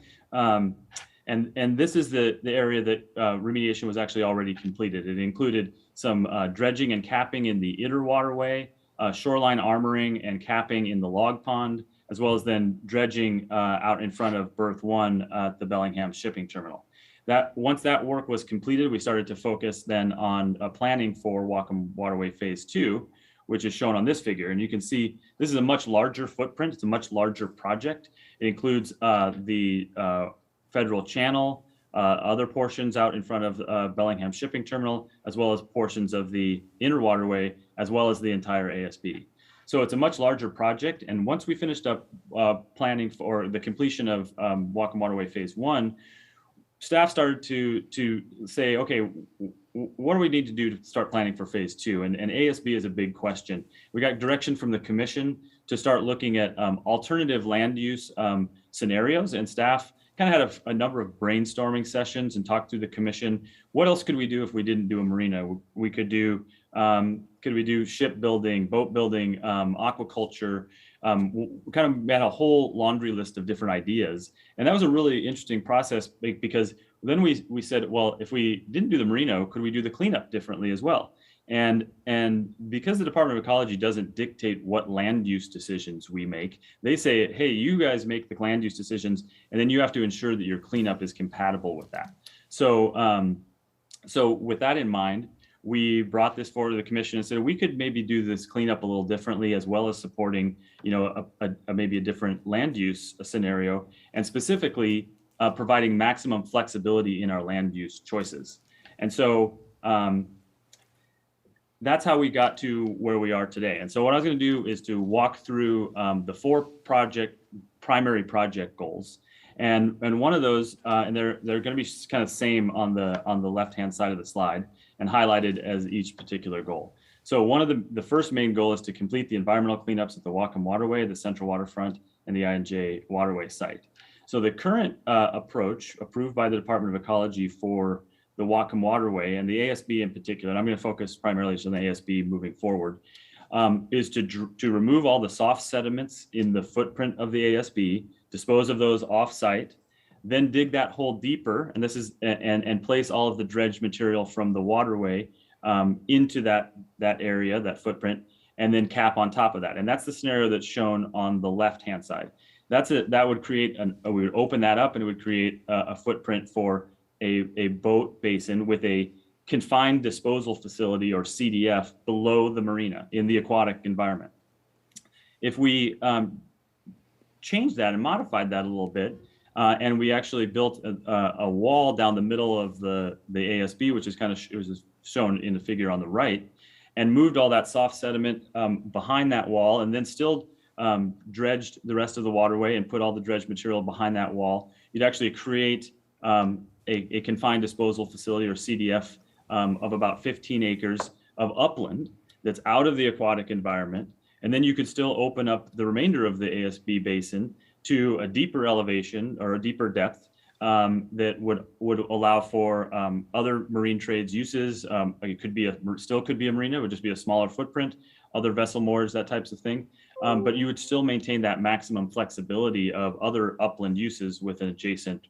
And this is the area that remediation was actually already completed. It included some dredging and capping in the Itter Waterway, shoreline armoring and capping in the log pond, as well as then dredging out in front of berth 1 at the Bellingham shipping terminal. Once that work was completed, we started to focus then on planning for Wacom Waterway phase 2, which is shown on this figure. And you can see this is a much larger footprint. It's a much larger project. It includes the Federal Channel, other portions out in front of Bellingham shipping terminal, as well as portions of the Inner Waterway, as well as the entire ASB. So it's a much larger project. And once we finished up planning for the completion of Wacom Waterway phase 1, staff started to say, okay, what do we need to do to start planning for phase 2? And ASB is a big question. We got direction from the commission to start looking at alternative land use scenarios, and staff kind of had a number of brainstorming sessions and talked through the commission. What else could we do if we didn't do a marina? We could do shipbuilding, boat building, aquaculture. We kind of had a whole laundry list of different ideas. And that was a really interesting process because then we said, well, if we didn't do the marina, could we do the cleanup differently as well? And because the Department of Ecology doesn't dictate what land use decisions we make, they say, hey, you guys make the land use decisions, and then you have to ensure that your cleanup is compatible with that. So, so with that in mind, we brought this forward to the commission and said we could maybe do this cleanup a little differently, as well as supporting, maybe a different land use scenario, and specifically providing maximum flexibility in our land use choices. And so that's how we got to where we are today. And so what I was going to do is to walk through the 4 primary project goals, And one of those, and they're going to be kind of same on the left-hand side of the slide and highlighted as each particular goal. So one of the first main goal is to complete the environmental cleanups at the Wacom Waterway, the Central Waterfront, and the I&J Waterway site. So the current approach approved by the Department of Ecology for the Wacom Waterway and the ASB in particular, and I'm going to focus primarily on the ASB moving forward, is to remove all the soft sediments in the footprint of the ASB, dispose of those off-site, then dig that hole deeper, and this is and place all of the dredged material from the waterway into that area, that footprint, and then cap on top of that. And that's the scenario that's shown on the left-hand side. That would create we would open that up, and it would create a footprint for a boat basin with a confined disposal facility, or CDF, below the marina in the aquatic environment. If we changed that and modified that a little bit, and we actually built a wall down the middle of the ASB, which is kind of was shown in the figure on the right, and moved all that soft sediment behind that wall, and then still dredged the rest of the waterway and put all the dredged material behind that wall, you'd actually create a confined disposal facility, or CDF, of about 15 acres of upland that's out of the aquatic environment. And then you could still open up the remainder of the ASB basin to a deeper elevation, or a deeper depth, that would allow for other marine trades uses. It could be still could be a marina, it would just be a smaller footprint, other vessel moors, that types of thing. But you would still maintain that maximum flexibility of other upland uses with an adjacent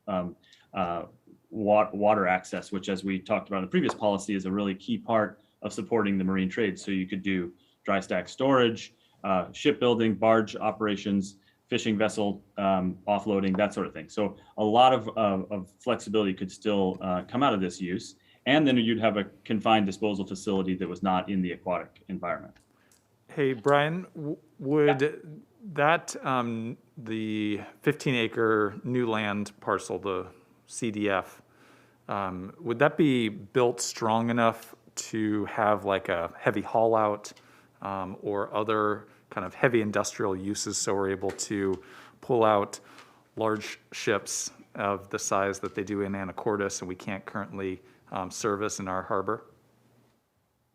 water access, which, as we talked about in the previous policy, is a really key part of supporting the marine trade. So you could do dry stack storage, shipbuilding, barge operations, fishing vessel offloading, that sort of thing. So a lot of flexibility could still come out of this use. And then you'd have a confined disposal facility that was not in the aquatic environment. Hey, Brian, would that, the 15-acre new land parcel, the CDF, would that be built strong enough to have like a heavy haul out or other kind of heavy industrial uses, so we're able to pull out large ships of the size that they do in Anacortes and we can't currently service in our harbor?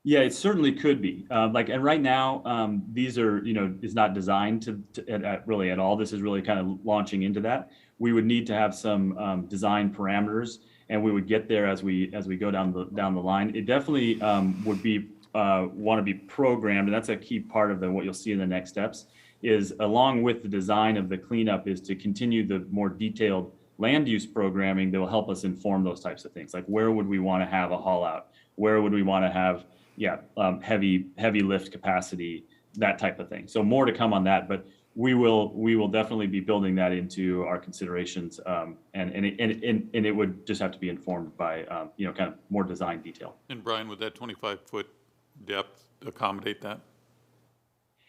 Yeah, it certainly could be. And right now, these are, is not designed to really at all. This is really kind of launching into that. We would need to have some design parameters, and we would get there as we go down the line. It definitely would be want to be programmed, and that's a key part of what you'll see in the next steps. Is along with the design of the cleanup, is to continue the more detailed land use programming that will help us inform those types of things. Like, where would we want to have a haul out? Where would we want to have heavy lift capacity, that type of thing. So more to come on that, but we will definitely be building that into our considerations, and it would just have to be informed by kind of more design detail. And Brian, would that 25-foot depth accommodate that?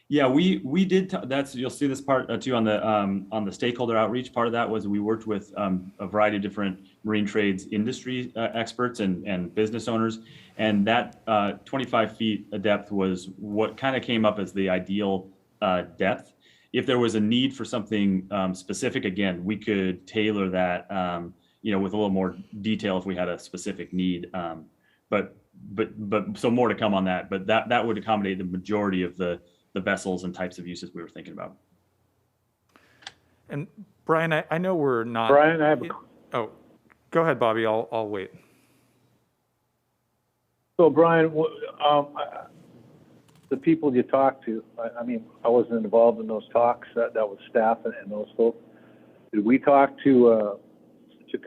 Yeah, we did. You'll see this part too on the stakeholder outreach. Part of that was we worked with a variety of different marine trades industry experts and business owners, and that 25 feet of depth was what kind of came up as the ideal depth. If there was a need for something specific, again, we could tailor that, with a little more detail if we had a specific need. But so more to come on that. But that would accommodate the majority of the vessels and types of uses we were thinking about. And Brian, I know we're not. Brian, I have Oh, go ahead, Bobby. I'll wait. So Brian, the people you talked to, I wasn't involved in those talks. That was staff and those folks. Did we talk to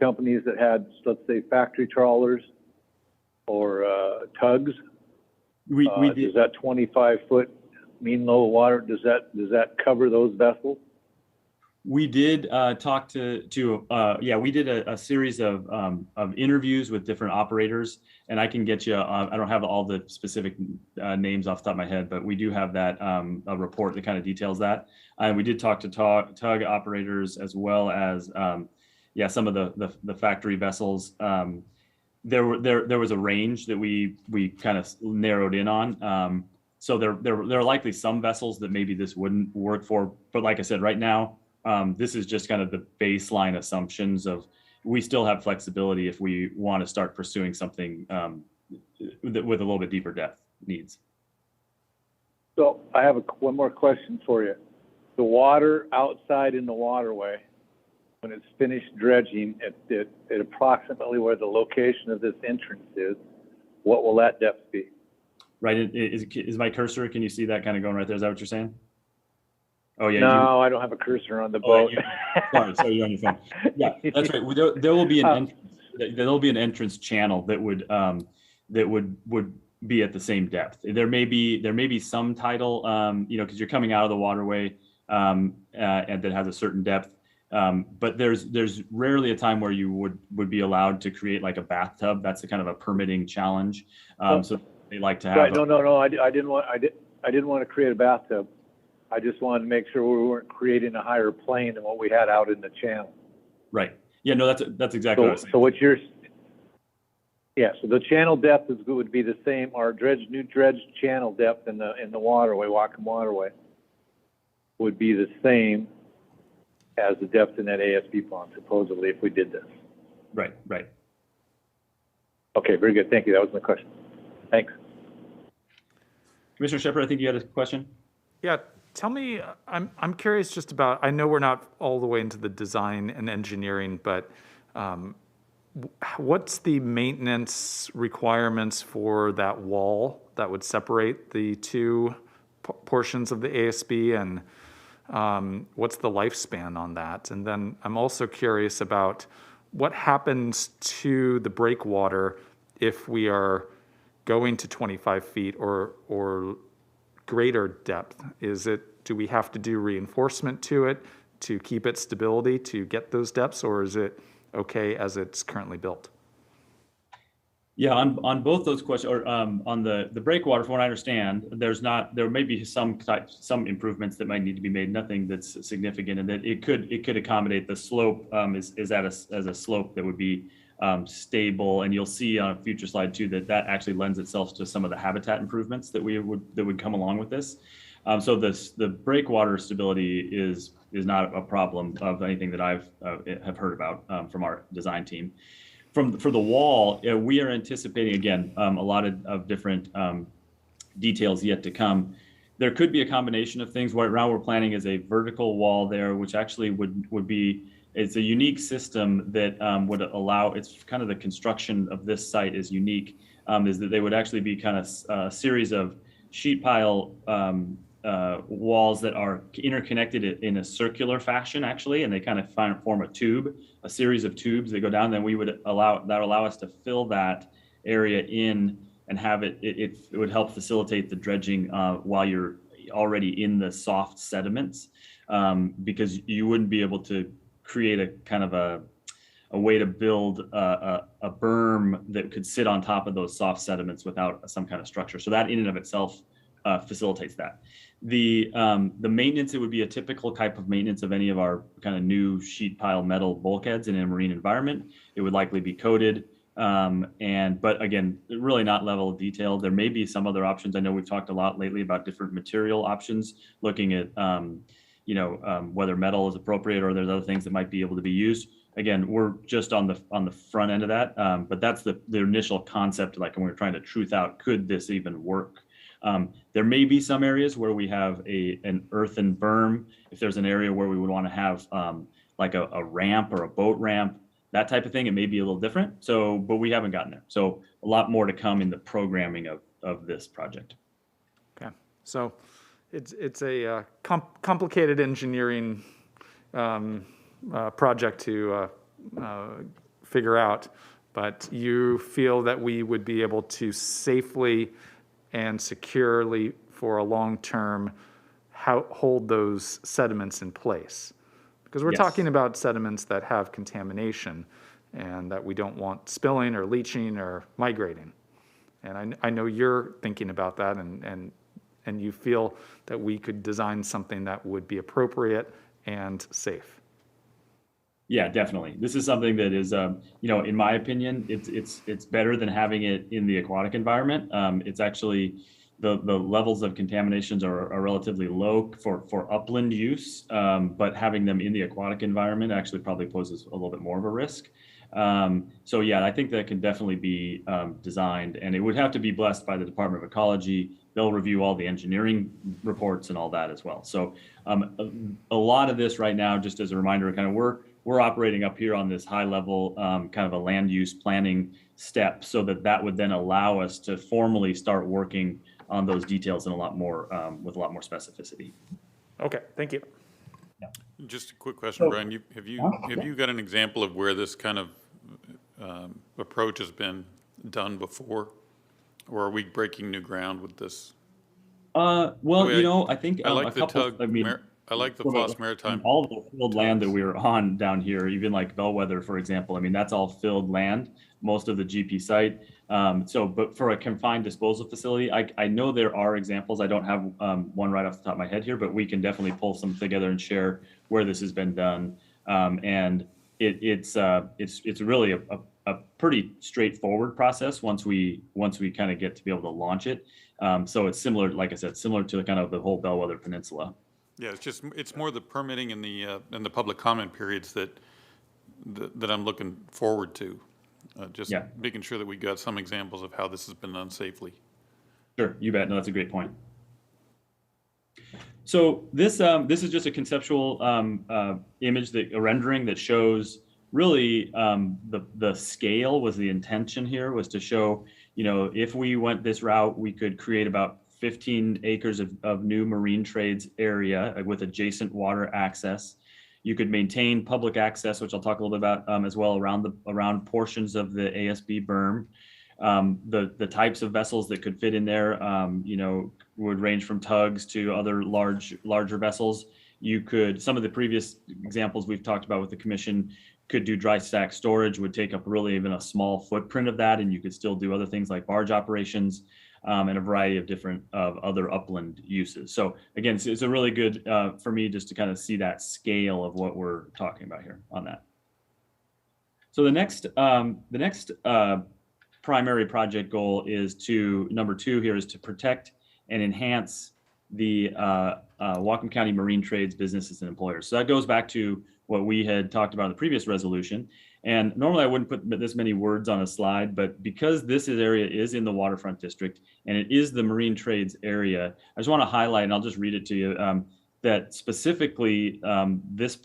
companies that had, let's say, factory trawlers or tugs? We did. Does that 25-foot mean low water? Does that cover those vessels? We did talk we did a series of interviews with different operators, and I can get you, I don't have all the specific names off the top of my head, but we do have that a report that kind of details that. And we did talk to tug operators as well as some of the factory vessels. There was a range that we kind of narrowed in on. So there are likely some vessels that maybe this wouldn't work for, but like I said, right now, This is just kind of the baseline assumptions of, we still have flexibility if we want to start pursuing something with a little bit deeper depth needs. So I have one more question for you. The water outside in the waterway, when it's finished dredging at approximately where the location of this entrance is, what will that depth be? Right, is my cursor, can you see that kind of going right there? Is that what you're saying? Oh, yeah. No, I don't have a cursor on the Oh, boat. sorry, you're on your phone. Yeah, that's right. There will be an entrance, there'll be an entrance channel that would be at the same depth. There may be some tidal, because you're coming out of the waterway, and that has a certain depth. But there's rarely a time where you would be allowed to create like a bathtub. That's a kind of a permitting challenge. So they like to have. Right. No. I didn't want to create a bathtub. I just wanted to make sure we weren't creating a higher plane than what we had out in the channel. Right. Yeah. No. That's exactly what I was saying. So what you're. Yeah. So the channel depth would be the same. Our new dredge channel depth in the waterway, Wacom Waterway, would be the same as the depth in that ASB pond, supposedly, if we did this. Right. Okay, very good. Thank you. That was my question. Thanks. Commissioner Shepherd, I think you had a question. Yeah, tell me, I'm curious just about, I know we're not all the way into the design and engineering, but what's the maintenance requirements for that wall that would separate the two portions of the ASB, and what's the lifespan on that? And then I'm also curious about what happens to the breakwater if we are going to 25 feet or greater depth. Do we have to do reinforcement to it to keep its stability to get those depths, or is it okay as it's currently built? Yeah, on both those questions, or on the breakwater, from what I understand, there may be some improvements that might need to be made. Nothing that's significant, and that it could accommodate the slope is at as a slope that would be stable. And you'll see on a future slide too that actually lends itself to some of the habitat improvements that would come along with this. So the breakwater stability is not a problem of anything that have heard about from our design team. For the wall, we are anticipating, again, a lot of different details yet to come. There could be a combination of things. Right now we're planning is a vertical wall there, which actually would be, it's a unique system that would allow, it's kind of the construction of this site is unique, is that they would actually be kind of a series of sheet pile walls that are interconnected in a circular fashion, actually, and they kind of form a series of tubes that go down. Then we would allow us to fill that area in and have it would help facilitate the dredging while you're already in the soft sediments, because you wouldn't be able to create a kind of a way to build a berm that could sit on top of those soft sediments without some kind of structure. So that in and of itself facilitates that. The maintenance, it would be a typical type of maintenance of any of our kind of new sheet pile metal bulkheads in a marine environment. It would likely be coated, but again, really not level of detail. There may be some other options. I know we've talked a lot lately about different material options, looking at whether metal is appropriate or there's other things that might be able to be used. Again, we're just on the front end of that, but that's the initial concept. Like when we're trying to truth out, could this even work? There may be some areas where we have an earthen berm. If there's an area where we would want to have like a ramp or a boat ramp, that type of thing, it may be a little different. So, but we haven't gotten there. So a lot more to come in the programming of this project. Okay, so it's a complicated engineering project to figure out, but you feel that we would be able to safely and securely for a long term hold those sediments in place, because we're talking about sediments that have contamination and that we don't want spilling or leaching or migrating. And I know you're thinking about that, and you feel that we could design something that would be appropriate and safe. Yeah, definitely. This is something that is, in my opinion, it's better than having it in the aquatic environment. It's actually, the levels of contaminations are relatively low for upland use, but having them in the aquatic environment actually probably poses a little bit more of a risk. So yeah, I think that can definitely be designed, and it would have to be blessed by the Department of Ecology. They'll review all the engineering reports and all that as well. So a lot of this right now, just as a reminder, kind of we're operating up here on this high level kind of a land use planning step, so that would then allow us to formally start working on those details in a lot more with a lot more specificity. Okay, thank you. Just a quick question, Brian. Have you got an example of where this kind of approach has been done before, or are we breaking new ground with this? Well, I think I like a the couple. I like the Floss Maritime. All the filled land that we were on down here, even like Bellwether, for example. I mean, that's all filled land, most of the GP site. But for a confined disposal facility, I know there are examples. I don't have one right off the top of my head here, but we can definitely pull some together and share where this has been done. And it's really a pretty straightforward process once we kind of get to be able to launch it. So it's similar, like I said, similar to kind of the whole Bellwether Peninsula. Yeah, it's more the permitting and the public comment periods that I'm looking forward to. Making sure that we got some examples of how this has been done safely. Sure, you bet. No, that's a great point. So this is just a conceptual image, a rendering that shows really the scale. Was the intention here was to show, if we went this route, we could create about 15 acres of new marine trades area with adjacent water access. You could maintain public access, which I'll talk a little bit about as well, around portions of the ASB berm. The types of vessels that could fit in there, would range from tugs to other larger vessels. Some of the previous examples we've talked about with the commission could do dry stack storage, would take up really even a small footprint of that, and you could still do other things like barge operations. And a variety of different other upland uses. So again, it's a really good for me just to kind of see that scale of what we're talking about here on that. So the next primary project goal is number 2 here, is to protect and enhance the Wacom County marine trades businesses and employers. So that goes back to what we had talked about in the previous resolution. And normally I wouldn't put this many words on a slide, but because this area is in the Waterfront District and it is the marine trades area, I just want to highlight, and I'll just read it to you, that specifically this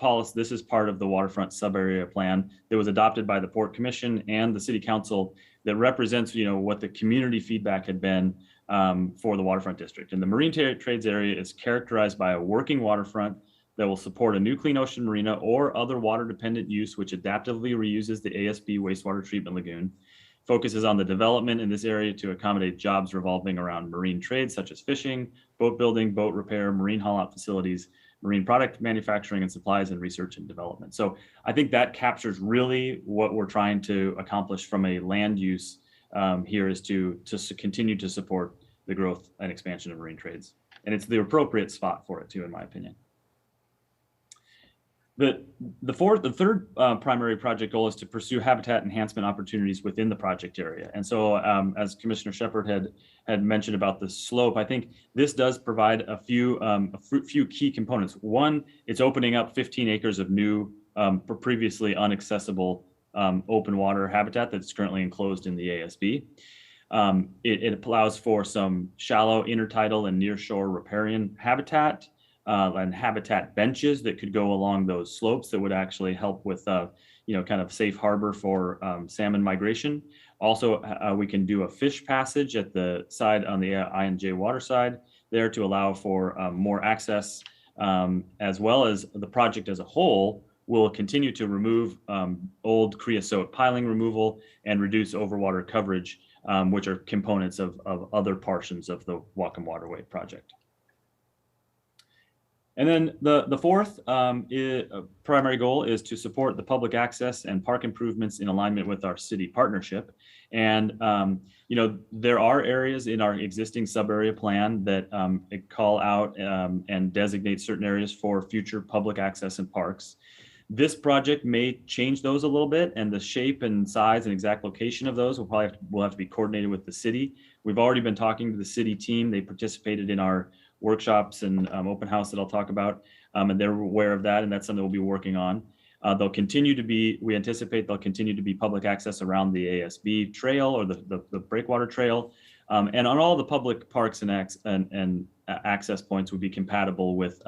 is part of the Waterfront Sub-Area Plan that was adopted by the Port Commission and the City Council that represents, what the community feedback had been for the Waterfront District. And the marine trades area is characterized by a working waterfront that will support a new clean ocean marina or other water-dependent use which adaptively reuses the ASB wastewater treatment lagoon, focuses on the development in this area to accommodate jobs revolving around marine trades such as fishing, boat building, boat repair, marine haul-out facilities, marine product manufacturing and supplies, and research and development. So I think that captures really what we're trying to accomplish from a land use here, is to continue to support the growth and expansion of marine trades. And it's the appropriate spot for it too, in my opinion. The third primary project goal is to pursue habitat enhancement opportunities within the project area. And so as Commissioner Shepard had mentioned about the slope, I think this does provide a few key components. One, it's opening up 15 acres of new previously inaccessible open water habitat that's currently enclosed in the ASB. It allows for some shallow intertidal and nearshore riparian habitat. And habitat benches that could go along those slopes that would actually help with, kind of safe harbor for salmon migration. Also, we can do a fish passage at the side on the I&J water side there to allow for more access, as well as the project as a whole will continue to remove old creosote piling removal and reduce overwater coverage, which are components of other portions of the Wacom Waterway project. And then the fourth primary goal is to support the public access and park improvements in alignment with our city partnership. And, there are areas in our existing sub-area plan that call out and designate certain areas for future public access and parks. This project may change those a little bit, and the shape and size and exact location of those will have to be coordinated with the city. We've already been talking to the city team. They participated in our workshops and open house that I'll talk about, and they're aware of that, and that's something we'll be working on. We anticipate there'll continue to be public access around the ASB trail or the breakwater trail, and on all the public parks and access points would be compatible with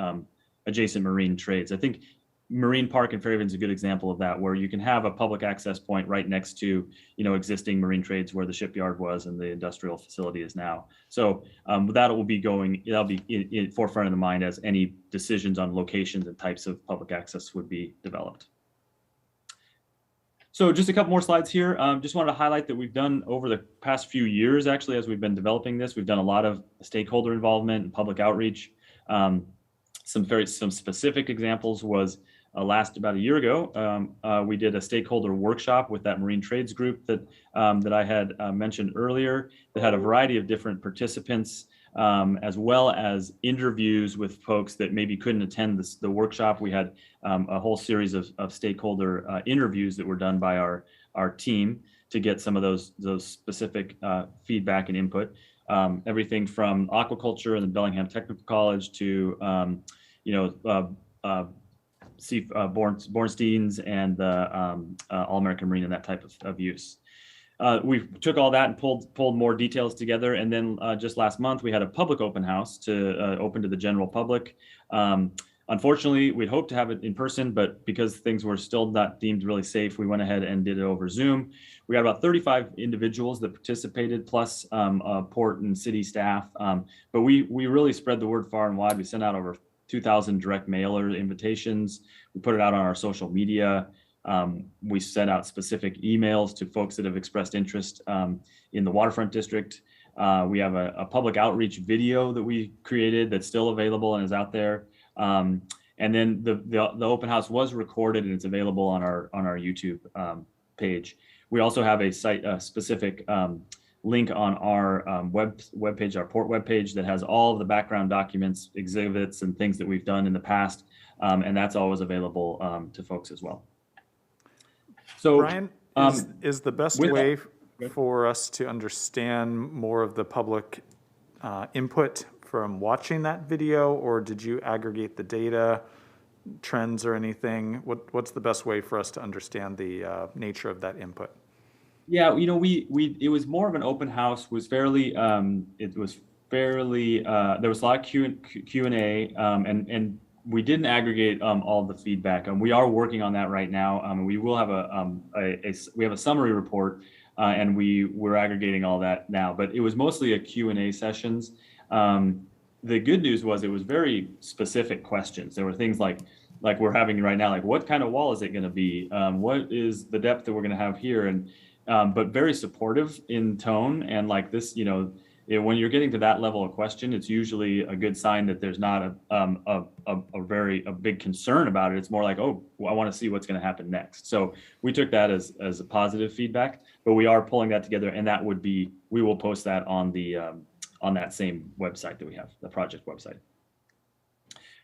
adjacent marine trades. I think Marine Park in Fairhaven is a good example of that, where you can have a public access point right next to, existing marine trades where the shipyard was and the industrial facility is now. So that'll be in forefront of the mind as any decisions on locations and types of public access would be developed. So just a couple more slides here. Just wanted to highlight that we've done over the past few years, actually, as we've been developing this, we've done a lot of stakeholder involvement and public outreach. Some specific examples was last about a year ago, we did a stakeholder workshop with that marine trades group that I had mentioned earlier, that had a variety of different participants, as well as interviews with folks that maybe couldn't attend the workshop. We had a whole series of stakeholder interviews that were done by our team to get some of those specific feedback and input. Everything from aquaculture and the Bellingham Technical College to Bornsteins and the All-American Marine and that type of use. We took all that and pulled more details together, and then just last month we had a public open house to open to the general public. Unfortunately, we'd hoped to have it in person, but because things were still not deemed really safe, we went ahead and did it over Zoom. We got about 35 individuals that participated, plus port and city staff. But we really spread the word far and wide. We sent out over 2,000 direct mailer invitations. We put it out on our social media. We sent out specific emails to folks that have expressed interest in the Waterfront District. We have a public outreach video that we created that's still available and is out there. And then the open house was recorded and it's available on our YouTube page. We also have a specific link on our webpage, our port webpage, that has all of the background documents, exhibits, and things that we've done in the past, and that's always available to folks as well. So, Brian, is the best way for us to understand more of the public input from watching that video, or did you aggregate the data, trends, or anything? What's the best way for us to understand the nature of that input? Yeah, it was more of an open house. Was fairly there was a lot of Q&A, and we didn't aggregate all the feedback. We are working on that right now. We will have we have a summary report, and we're aggregating all that now. But it was mostly a Q&A sessions. The good news was it was very specific questions. There were things like we're having right now, like what kind of wall is it going to be? What is the depth that we're going to have here? And but very supportive in tone, and like this, when you're getting to that level of question, it's usually a good sign that there's not a big concern about it. It's more like, oh, I want to see what's going to happen next. So we took that as a positive feedback, but we are pulling that together, and we will post that on on that same website that we have, the project website.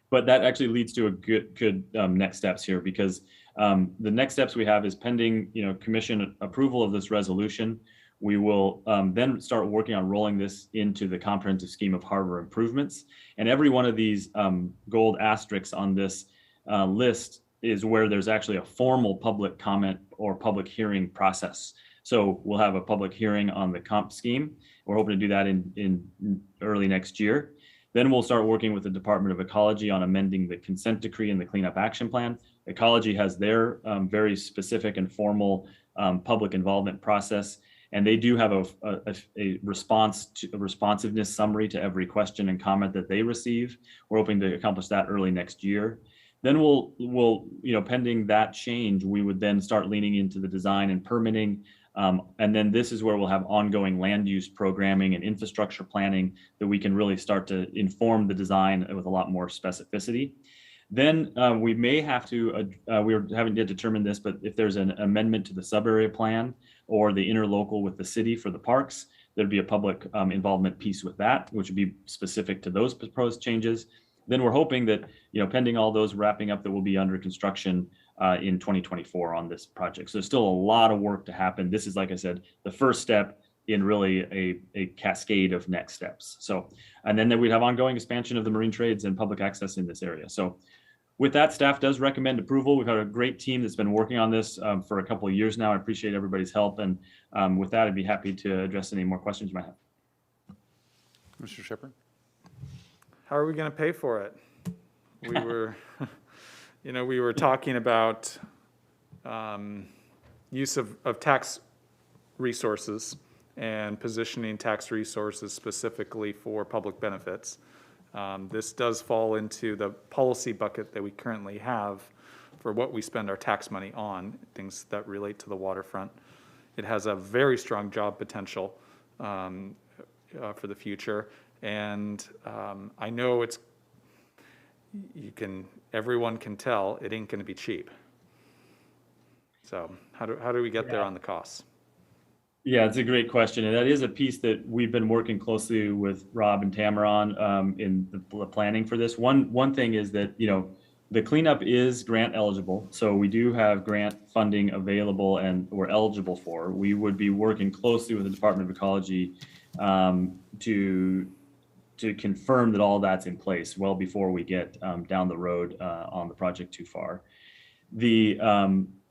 But that actually leads to a good next steps here, because the next steps we have is pending, commission approval of this resolution. We will then start working on rolling this into the comprehensive scheme of harbor improvements. And every one of these gold asterisks on this list is where there's actually a formal public comment or public hearing process. So we'll have a public hearing on the comp scheme. We're hoping to do that in early next year. Then we'll start working with the Department of Ecology on amending the consent decree and the cleanup action plan. Ecology has their very specific and formal public involvement process, and they do have a responsiveness summary to every question and comment that they receive. We're hoping to accomplish that early next year. Then we'll pending that change, we would then start leaning into the design and permitting. And then this is where we'll have ongoing land use programming and infrastructure planning that we can really start to inform the design with a lot more specificity. Then we may have to, we haven't yet determined this, but if there's an amendment to the sub-area plan or the interlocal with the city for the parks, there'd be a public involvement piece with that, which would be specific to those proposed changes. Then we're hoping that, pending all those wrapping up, that will be under construction in 2024 on this project. So there's still a lot of work to happen. This is, like I said, the first step in really a cascade of next steps. So, and then we'd have ongoing expansion of the marine trades and public access in this area. So with that, staff does recommend approval. We've got a great team that's been working on this for a couple of years now. I appreciate everybody's help. And with that, I'd be happy to address any more questions you might have. Mr. Shepherd? How are we going to pay for it? We were, we were talking about use of tax resources and positioning tax resources specifically for public benefits. This does fall into the policy bucket that we currently have for what we spend our tax money on, things that relate to the waterfront. It has a very strong job potential for the future. And I know everyone can tell it ain't gonna be cheap. So how do we get there on the costs? Yeah, it's a great question. And that is a piece that we've been working closely with Rob and Tamara on in the planning for this. One thing is that, the cleanup is grant eligible. So we do have grant funding available and we're eligible for. We would be working closely with the Department of Ecology to confirm that all that's in place well before we get down the road on the project too far. The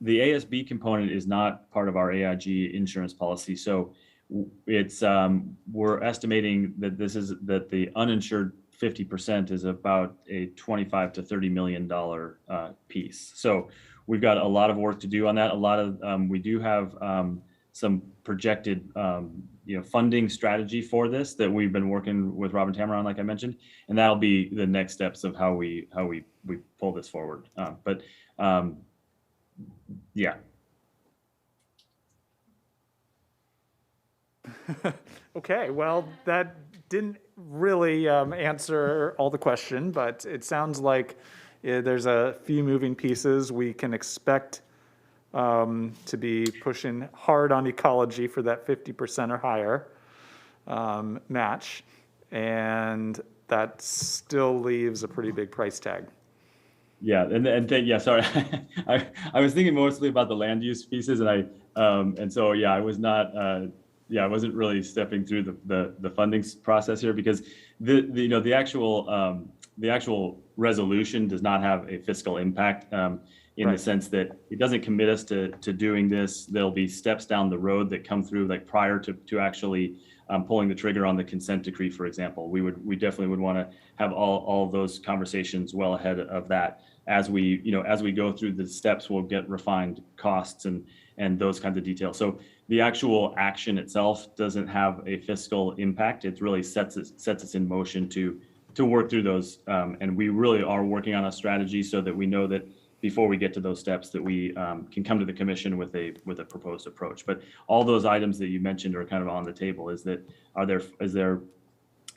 ASB component is not part of our AIG insurance policy, so it's we're estimating that the uninsured 50% is about a $25 to $30 million piece. So we've got a lot of work to do on that. We do have some projected funding strategy for this that we've been working with Rob and Tamara on, like I mentioned, and that'll be the next steps of how we pull this forward. Yeah. Okay, well, that didn't really answer all the question, but it sounds like there's a few moving pieces. We can expect to be pushing hard on ecology for that 50% or higher match, and that still leaves a pretty big price tag. Yeah, sorry, I was thinking mostly about the land use pieces, and I was not, I wasn't really stepping through the funding process here because the actual resolution does not have a fiscal impact in the sense that it doesn't commit us to doing this. There'll be steps down the road that come through like prior to actually pulling the trigger on the consent decree, for example. We definitely would want to have all of those conversations well ahead of that. As we go through the steps, we'll get refined costs and those kinds of details. So the actual action itself doesn't have a fiscal impact. It really sets us in motion to work through those. And we really are working on a strategy so that we know that before we get to those steps that we can come to the commission with a proposed approach. But all those items that you mentioned are kind of on the table.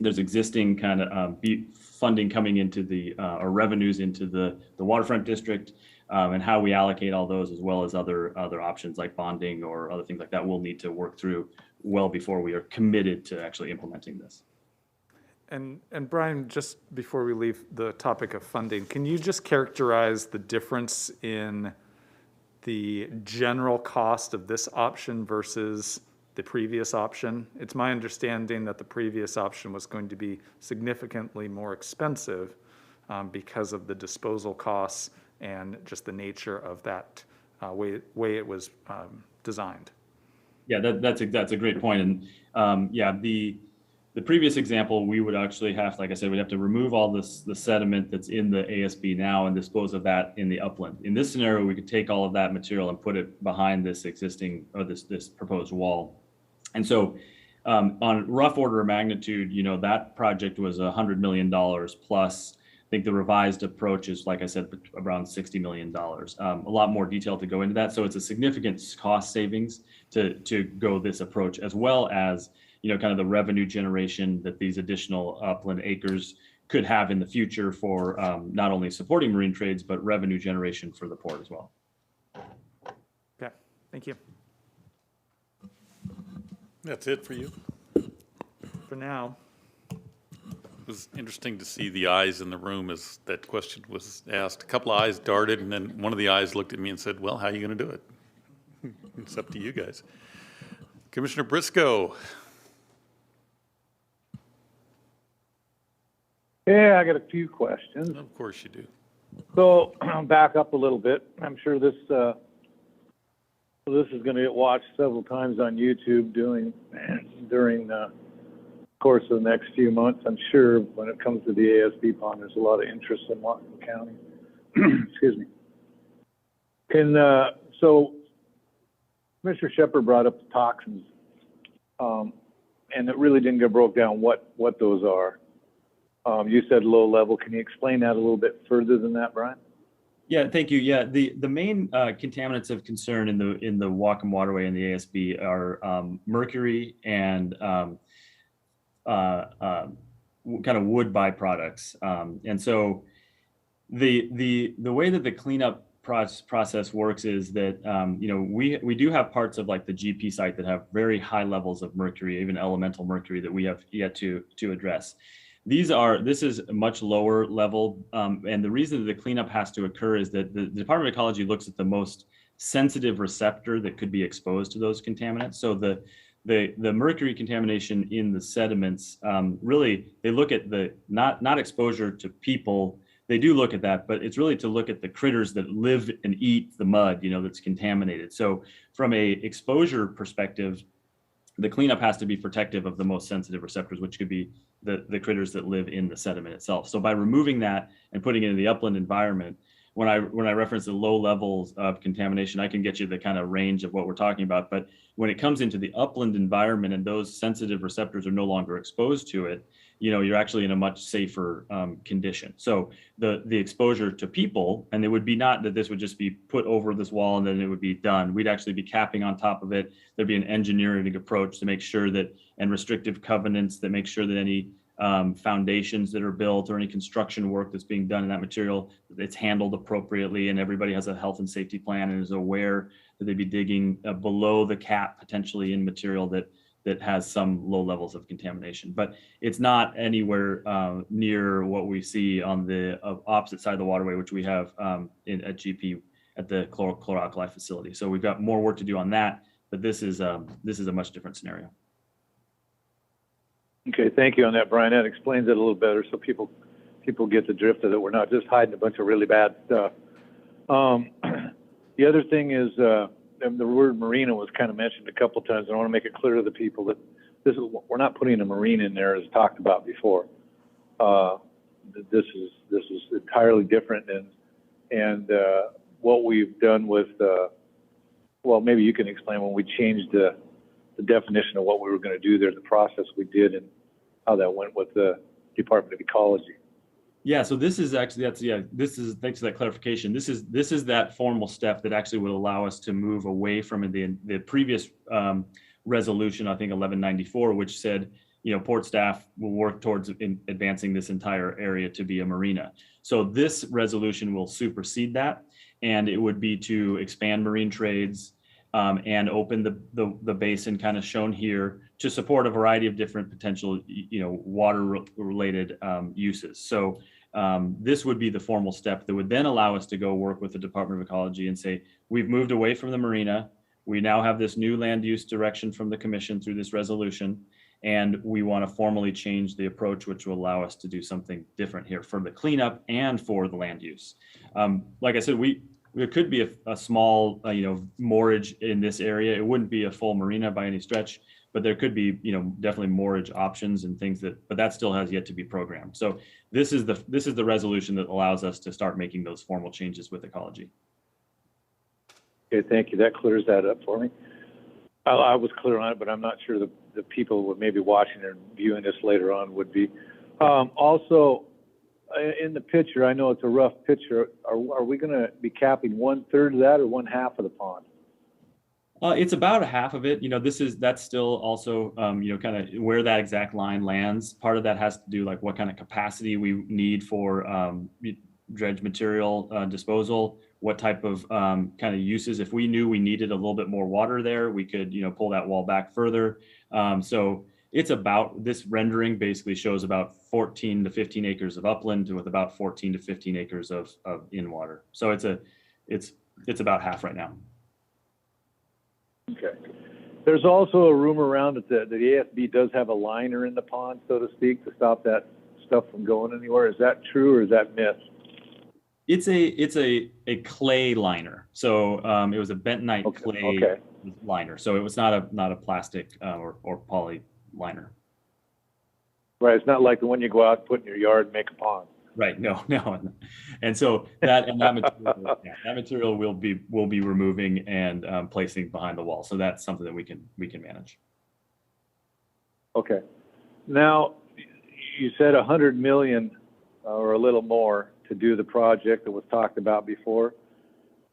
There's existing kind of funding coming into or revenues into the waterfront district, and how we allocate all those, as well as other options like bonding or other things like that, we'll need to work through well before we are committed to actually implementing this. And Brian, just before we leave the topic of funding, can you just characterize the difference in the general cost of this option versus the previous option? It's my understanding that the previous option was going to be significantly more expensive because of the disposal costs and just the nature of that way it was designed. Yeah, that's a great point. And the previous example, we would actually have, like I said, we'd have to remove all the sediment that's in the ASB now and dispose of that in the upland. In this scenario, we could take all of that material and put it behind this existing or this proposed wall. And so on rough order of magnitude, that project was $100 million plus. I think the revised approach is, like I said, around $60 million. A lot more detail to go into that. So it's a significant cost savings to go this approach, as well as kind of the revenue generation that these additional upland acres could have in the future for not only supporting marine trades, but revenue generation for the port as well. Okay, thank you. That's it for you? For now. It was interesting to see the eyes in the room as that question was asked. A couple of eyes darted, and then one of the eyes looked at me and said, well, how are you going to do it? It's up to you guys. Commissioner Briscoe. Yeah, I got a few questions. Of course you do. So back up a little bit. I'm sure this is going to get watched several times on YouTube during the course of the next few months. I'm sure when it comes to the ASB pond, there's a lot of interest in Wacom County. Excuse me. So Mr. Shepard brought up the toxins, and it really didn't get broke down what those are. You said low level. Can you explain that a little bit further than that, Brian? Yeah, thank you. Yeah, the main contaminants of concern in the Wacom Waterway and the ASB are mercury and kind of wood byproducts. And so the way that the cleanup process works is that we do have parts of like the GP site that have very high levels of mercury, even elemental mercury, that we have yet to address. This is a much lower level, and the reason that the cleanup has to occur is that the Department of Ecology looks at the most sensitive receptor that could be exposed to those contaminants. So the mercury contamination in the sediments, really, they look at the not exposure to people. They do look at that, but it's really to look at the critters that live and eat the mud, that's contaminated. So from a exposure perspective, the cleanup has to be protective of the most sensitive receptors, which could be the critters that live in the sediment itself. So by removing that and putting it in the upland environment, when I reference the low levels of contamination, I can get you the kind of range of what we're talking about. But when it comes into the upland environment and those sensitive receptors are no longer exposed to it, you're actually in a much safer condition. So the exposure to people, and it would be not that this would just be put over this wall and then it would be done. We'd actually be capping on top of it. There'd be an engineering approach to make sure that, and restrictive covenants that make sure that any foundations that are built or any construction work that's being done in that material, it's handled appropriately, and everybody has a health and safety plan and is aware that they'd be digging below the cap potentially in material that has some low levels of contamination. But it's not anywhere near what we see on the opposite side of the waterway, which we have at GP at the chlor-alkali facility. So we've got more work to do on that, but this is a much different scenario. Okay, thank you on that, Brian. That explains it a little better so people get the drift of it. We're not just hiding a bunch of really bad stuff. The other thing is the word marina was kind of mentioned a couple of times. I want to make it clear to the people that we're not putting a marine in there as talked about before. This is entirely different, and what we've done with well, maybe you can explain when we changed the definition of what we were going to do there, the process we did, and how that went with the Department of Ecology. Yeah, so this is actually, thanks for that clarification. This is that formal step that actually would allow us to move away from the previous resolution, I think 1194, which said, port staff will work towards advancing this entire area to be a marina. So this resolution will supersede that, and it would be to expand marine trades and open the basin kind of shown here to support a variety of different potential, water-related uses. So this would be the formal step that would then allow us to go work with the Department of Ecology and say, we've moved away from the marina. We now have this new land use direction from the commission through this resolution, and we want to formally change the approach, which will allow us to do something different here for the cleanup and for the land use. Like I said, there could be a small, moorage in this area. It wouldn't be a full marina by any stretch, but there could be, definitely moorage options and things but that still has yet to be programmed. So this is the resolution that allows us to start making those formal changes with ecology. Okay, thank you. That clears that up for me. I was clear on it, but I'm not sure the people who may be watching and viewing this later on would be. Also, in the picture, I know it's a rough picture. Are we going to be capping 1/3 of that or 1/2 of the pond? It's about a half of it. That's still also, kind of where that exact line lands. Part of that has to do like what kind of capacity we need for dredge material disposal, what type of kind of uses. If we knew we needed a little bit more water there, we could, pull that wall back further. So it's about, this rendering basically shows about 14 to 15 acres of upland with about 14 to 15 acres of in water. So it's about half right now. Okay. There's also a rumor around that the ASB does have a liner in the pond, so to speak, to stop that stuff from going anywhere. Is that true or is that myth? It's a clay liner. So it was a bentonite clay liner. So it was not a plastic or poly liner. Right. It's not like the one you go out and put in your yard and make a pond. Right. No. And so that material, that material will be removing and placing behind the wall. So that's something that we can manage. Okay. Now, you said 100 million or a little more to do the project that was talked about before,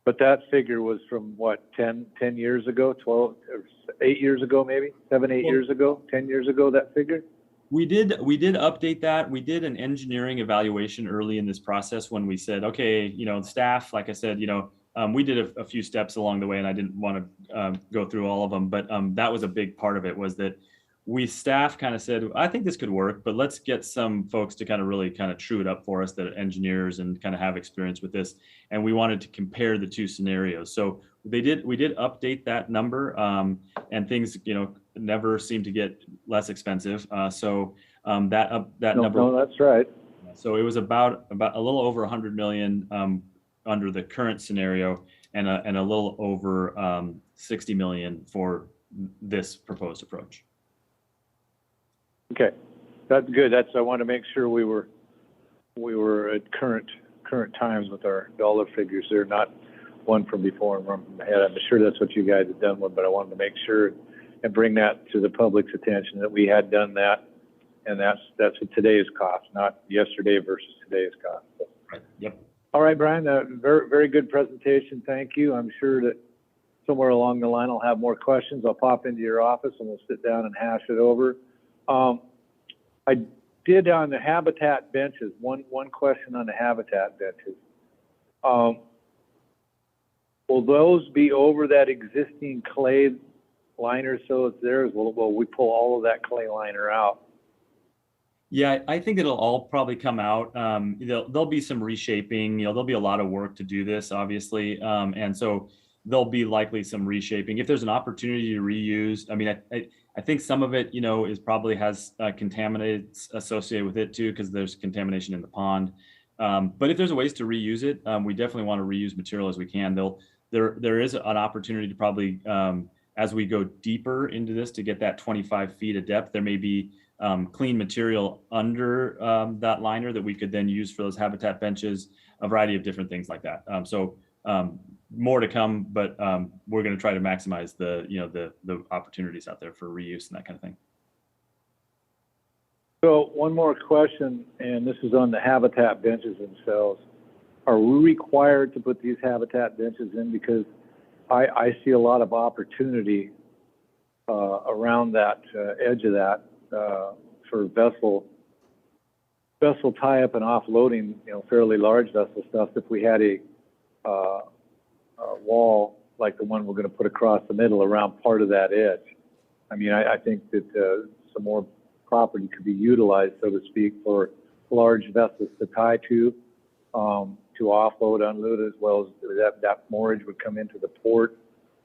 but that figure was from what, 10 years ago, 12, 8 years ago, maybe 7, 8 years ago, 10 years ago, that figure? We did update that. We did an engineering evaluation early in this process when we said, okay, staff, like I said, we did a few steps along the way, and I didn't want to go through all of them, but that was a big part of it, was that staff kind of said, I think this could work, but let's get some folks to kind of really kind of true it up for us, that are engineers and kind of have experience with this. And we wanted to compare the two scenarios. So we did update that number, and things, never seem to get less expensive. So that number. No, that's right. So it was about a little over 100 million under the current scenario, and a little over 60 million for this proposed approach. Okay, that's good. I want to make sure we were at current times with our dollar figures. They're not one from before and one from ahead. I'm sure that's what you guys had done with, but I wanted to make sure and bring that to the public's attention that we had done that, and that's today's cost, not yesterday versus today's cost. So. Right. Yep. All right, Brian. Very, very good presentation. Thank you. I'm sure that somewhere along the line I'll have more questions. I'll pop into your office and we'll sit down and hash it over. I did on the habitat benches, one question on the habitat benches. Will those be over that existing clay liner so it's theirs? Will we pull all of that clay liner out? Yeah, I think it'll all probably come out. There'll be some reshaping. There'll be a lot of work to do this, obviously, and so there'll be likely some reshaping. If there's an opportunity to reuse, I mean, I think some of it, is probably has contaminants associated with it too, because there's contamination in the pond. But if there's ways to reuse it, we definitely want to reuse material as we can. There is an opportunity to probably, as we go deeper into this, to get that 25 feet of depth, there may be clean material under that liner that we could then use for those habitat benches, a variety of different things like that. So more to come, but we're going to try to maximize the opportunities out there for reuse and that kind of thing. So one more question, and this is on the habitat benches themselves. Are we required to put these habitat benches in? Because I see a lot of opportunity around that edge of that for vessel tie-up and offloading, fairly large vessel stuff. If we had a wall like the one we're going to put across the middle around part of that edge. I mean, I think that some more property could be utilized, so to speak, for large vessels to tie to offload, unload, as well as that moorage would come into the port.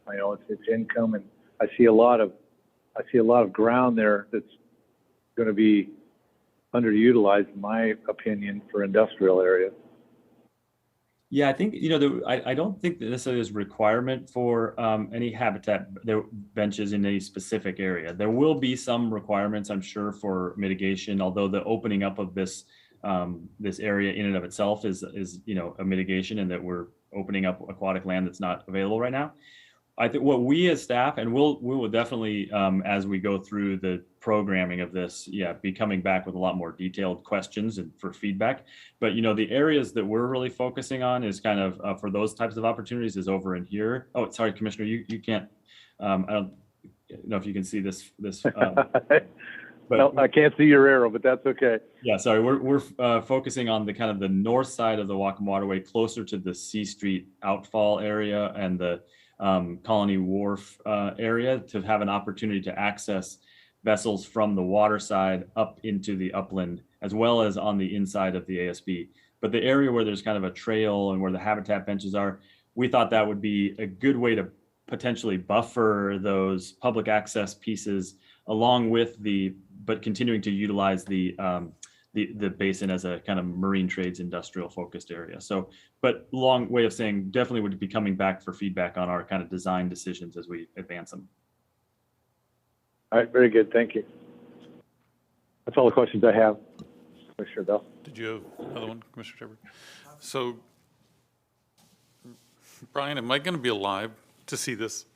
I know it's income, and I see a lot of ground there that's going to be underutilized, in my opinion, for industrial areas. Yeah, I think, I don't think that necessarily there's a requirement for any habitat benches in any specific area. There will be some requirements, I'm sure, for mitigation, although the opening up of this area in and of itself is a mitigation, and that we're opening up aquatic land that's not available right now. I think what we as staff, and we will definitely, as we go through the programming of this, be coming back with a lot more detailed questions and for feedback. But, the areas that we're really focusing on is kind of for those types of opportunities is over in here. Oh, sorry, Commissioner, you can't, I don't know if you can see this. But, no, I can't see your arrow, but that's okay. Yeah, sorry, we're focusing on the kind of the north side of the Wacom Waterway, closer to the C Street outfall area and the Colony Wharf area, to have an opportunity to access vessels from the water side up into the upland, as well as on the inside of the ASB. But the area where there's kind of a trail and where the habitat benches are, we thought that would be a good way to potentially buffer those public access pieces along with but continuing to utilize the basin as a kind of marine trades industrial focused area. So, but long way of saying definitely would be coming back for feedback on our kind of design decisions as we advance them. All right, very good. Thank you. That's all the questions I have. Commissioner Bell. Did you have another one, Commissioner Shepard? So, Brian, am I going to be alive to see this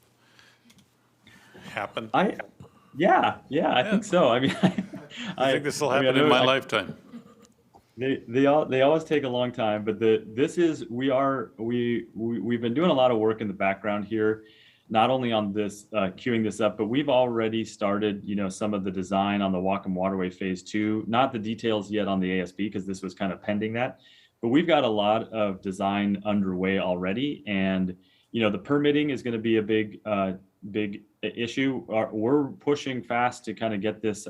happen? Yeah, I think so. I mean, I think this will happen in my lifetime. They always take a long time, but we've been doing a lot of work in the background here, not only on this queuing this up, but we've already started, some of the design on the Wacom Waterway Phase 2. Not the details yet on the ASB because this was kind of pending that, but we've got a lot of design underway already, and the permitting is going to be a big issue. We're pushing fast to kind of get this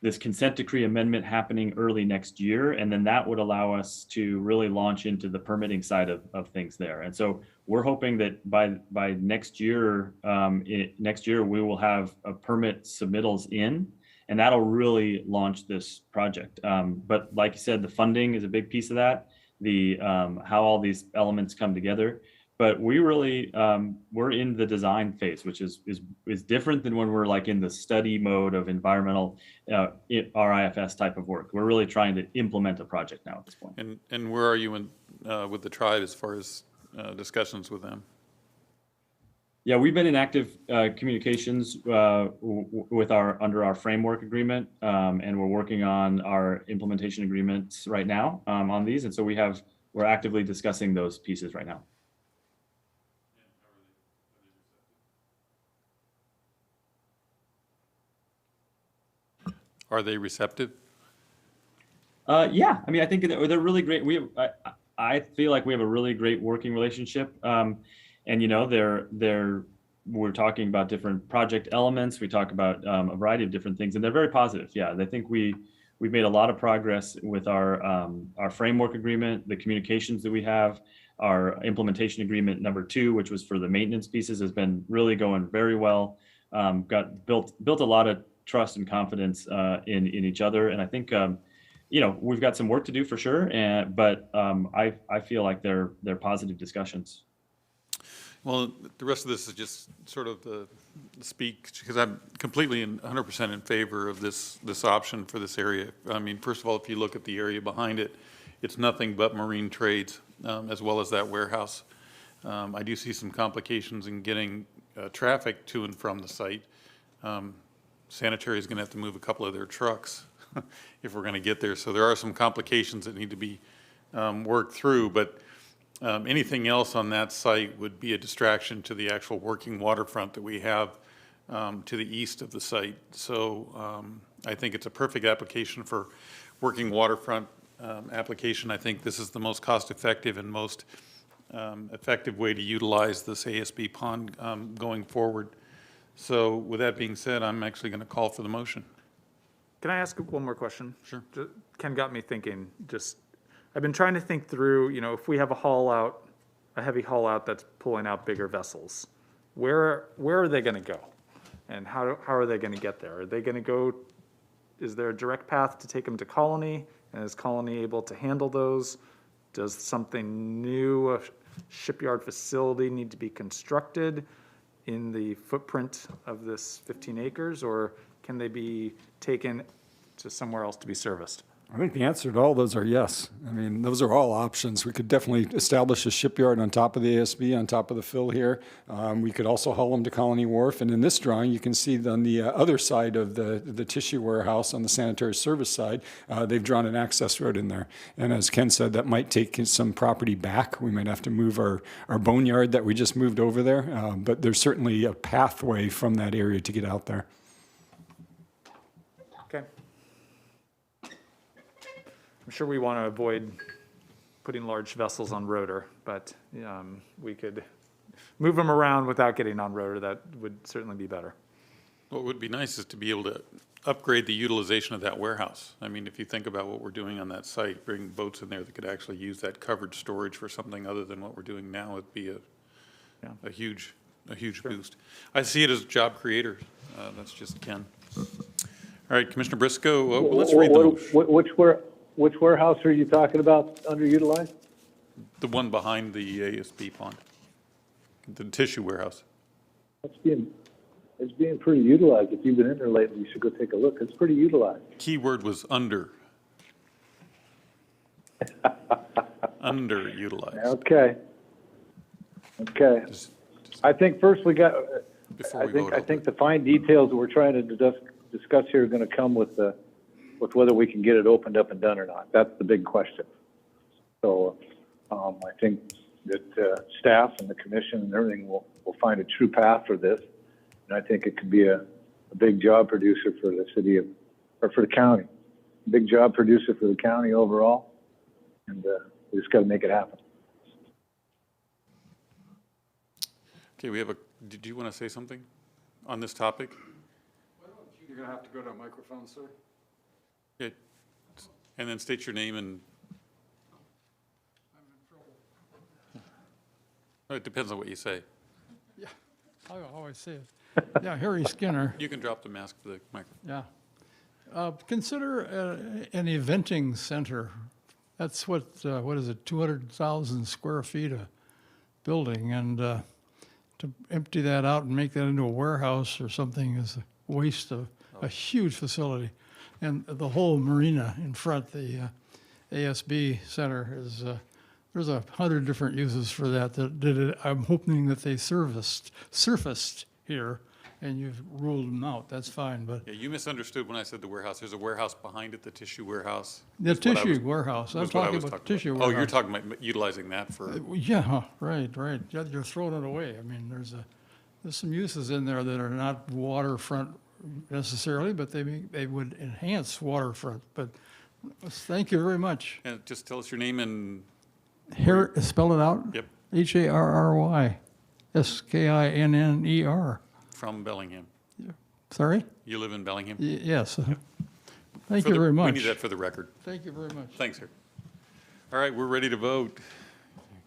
this consent decree amendment happening early next year, and then that would allow us to really launch into the permitting side of things there. And so we're hoping that by next year, we will have a permit submittals in, and that'll really launch this project. But like you said, the funding is a big piece of that. The how all these elements come together. But we really, we're in the design phase, which is different than when we're like in the study mode of environmental RIFS type of work. We're really trying to implement a project now at this point. And where are you with the tribe as far as discussions with them? Yeah, we've been in active communications with under our framework agreement, and we're working on our implementation agreements right now on these. And so we're actively discussing those pieces right now. Are they receptive? Yeah, I mean, I think they're really great. I feel like we have a really great working relationship, and we're talking about different project elements. We talk about a variety of different things, and they're very positive. Yeah, I think we've made a lot of progress with our framework agreement, the communications that we have, our implementation agreement number 2, which was for the maintenance pieces, has been really going very well. Got built a lot of trust and confidence in each other, and I think we've got some work to do for sure. But I feel like they're positive discussions. Well, the rest of this is just sort of the speak, because I'm completely and 100% in favor of this option for this area. I mean, first of all, if you look at the area behind it, it's nothing but marine trades, as well as that warehouse. I do see some complications in getting traffic to and from the site. Sanitary is going to have to move a couple of their trucks if we're going to get there. So there are some complications that need to be worked through, but anything else on that site would be a distraction to the actual working waterfront that we have to the east of the site. So I think it's a perfect application for working waterfront application. I think this is the most cost-effective and most effective way to utilize this ASB pond going forward. So with that being said, I'm actually going to call for the motion. Can I ask one more question? Sure. Ken got me thinking. I've been trying to think through, if we have a heavy haul out that's pulling out bigger vessels, where are they going to go? And how are they going to get there? Are they going to go, is there a direct path to take them to Colony? And is Colony able to handle those? Does something new, a shipyard facility, need to be constructed in the footprint of this 15 acres, or can they be taken to somewhere else to be serviced? I think the answer to all those are yes. I mean, those are all options. We could definitely establish a shipyard on top of the ASB, on top of the fill here. We could also haul them to Colony Wharf. And in this drawing, you can see on the other side of the tissue warehouse, on the sanitary service side, they've drawn an access road in there. And as Ken said, that might take some property back. We might have to move our boneyard that we just moved over there. But there's certainly a pathway from that area to get out there. Okay. I'm sure we want to avoid putting large vessels on rotor, but we could move them around without getting on rotor. That would certainly be better. What would be nice is to be able to upgrade the utilization of that warehouse. I mean, if you think about what we're doing on that site, bring boats in there that could actually use that covered storage for something other than what we're doing now, it'd be a huge boost. I see it as a job creator. That's just Ken. All right, Commissioner Briscoe, let's read the Which warehouse are you talking about underutilized? the one behind the ASB pond, the tissue warehouse. It's being pretty utilized. If you've been in there lately, you should go take a look. It's pretty utilized. Keyword was under. Underutilized. Okay. I think first we got, Before we vote I over think it. the fine details that we're trying to discuss here are going to come with whether we can get it opened up and done or not. That's the big question. So I think that staff and the commission and everything will find a true path for this. And I think it could be a big job producer for the city or for the county. Big job producer for the county overall. And we just got to make it happen. Okay, did you want to say something on this topic? You're going to have to go to a microphone, sir. Okay. And then state your name and. It depends on what you say. Yeah, I always say it. Yeah, Harry Skinner, You can drop the mask to the microphone. yeah. Consider an eventing center. That's what is it, 200,000 square feet of building, and to empty that out and make that into a warehouse or something is a waste of a huge facility. And the whole marina in front, the ASB Center, is there's 100 different uses for that. I'm hoping that they surfaced here, and you've ruled them out. That's fine, but Yeah, you misunderstood when I said the warehouse. There's a warehouse behind it, the tissue warehouse. the is what I was- tissue warehouse. I'm was what I talking was about the tissue Oh, warehouse. you're talking about utilizing that for, Yeah, right. Yeah, you're throwing it away. I mean, there's some uses in there that are not waterfront necessarily, but they would enhance waterfront. But thank you very much. and just tell us your name and, Spell it out? yep, Harry Skinner. from Bellingham. Sorry? You live in Bellingham? Yes. Thank For you the- very much. We need that for the record. Thank you very much. Thanks, sir. All right, we're ready to vote.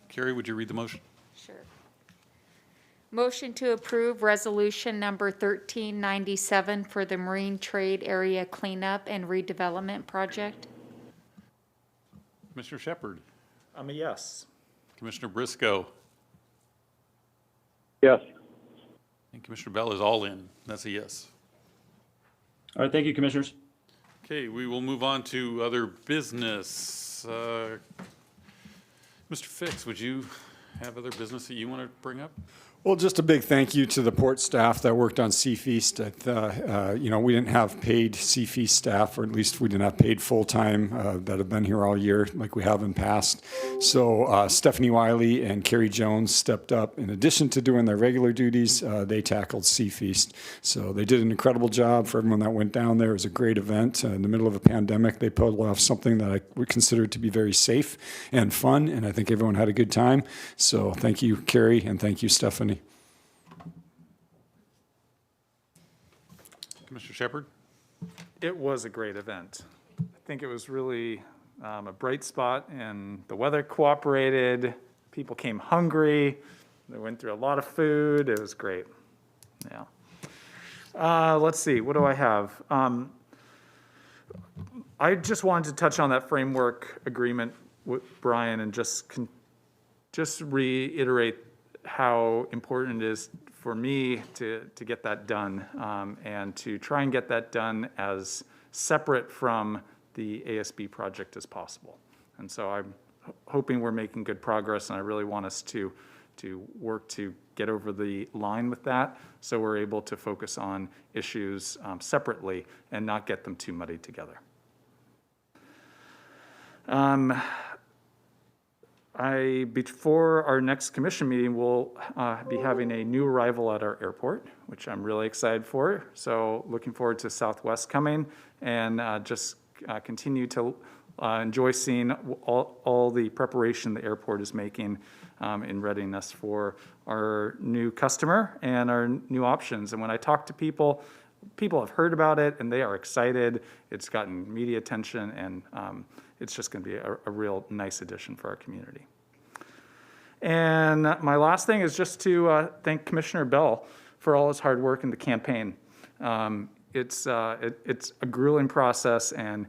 Carrie, would you read the motion? Sure. Motion to approve resolution number 1397 for the Marine Trade Area Cleanup and Redevelopment Project. Commissioner Shepard, I'm a yes. Commissioner Briscoe, Yes. and Commissioner Bell is all in. That's a yes. All right, thank you, commissioners. Okay, we will move on to other business. Mr. Fix, would you have other business that you want to bring up? Well, just a big thank you to the port staff that worked on Seafeast. We didn't have paid Seafeast staff, or at least we didn't have paid full-time that have been here all year like we have in past. So Stephanie Wiley and Carrie Jones stepped up. In addition to doing their regular duties, they tackled Seafeast. So they did an incredible job for everyone that went down there. It was a great event. In the middle of a pandemic, they pulled off something that I would consider to be very safe and fun, and I think everyone had a good time. So thank you, Carrie, and thank you, Stephanie. Commissioner Shepard? It was a great event. I think it was really a bright spot, and the weather cooperated. People came hungry. They went through a lot of food. It was great. Yeah. Let's see. What do I have? I just wanted to touch on that framework agreement with Brian and just reiterate how important it is for me to get that done and to try and get that done as separate from the ASB project as possible. And so I'm hoping we're making good progress, and I really want us to work to get over the line with that so we're able to focus on issues separately and not get them too muddied together. Before our next commission meeting, we'll be having a new arrival at our airport, which I'm really excited for. So looking forward to Southwest coming, and just continue to enjoy seeing all the preparation the airport is making in readiness for our new customer and our new options. And when I talk to people, people have heard about it and they are excited. It's gotten media attention, and it's just going to be a real nice addition for our community. And my last thing is just to thank Commissioner Bell for all his hard work in the campaign. It's a grueling process, and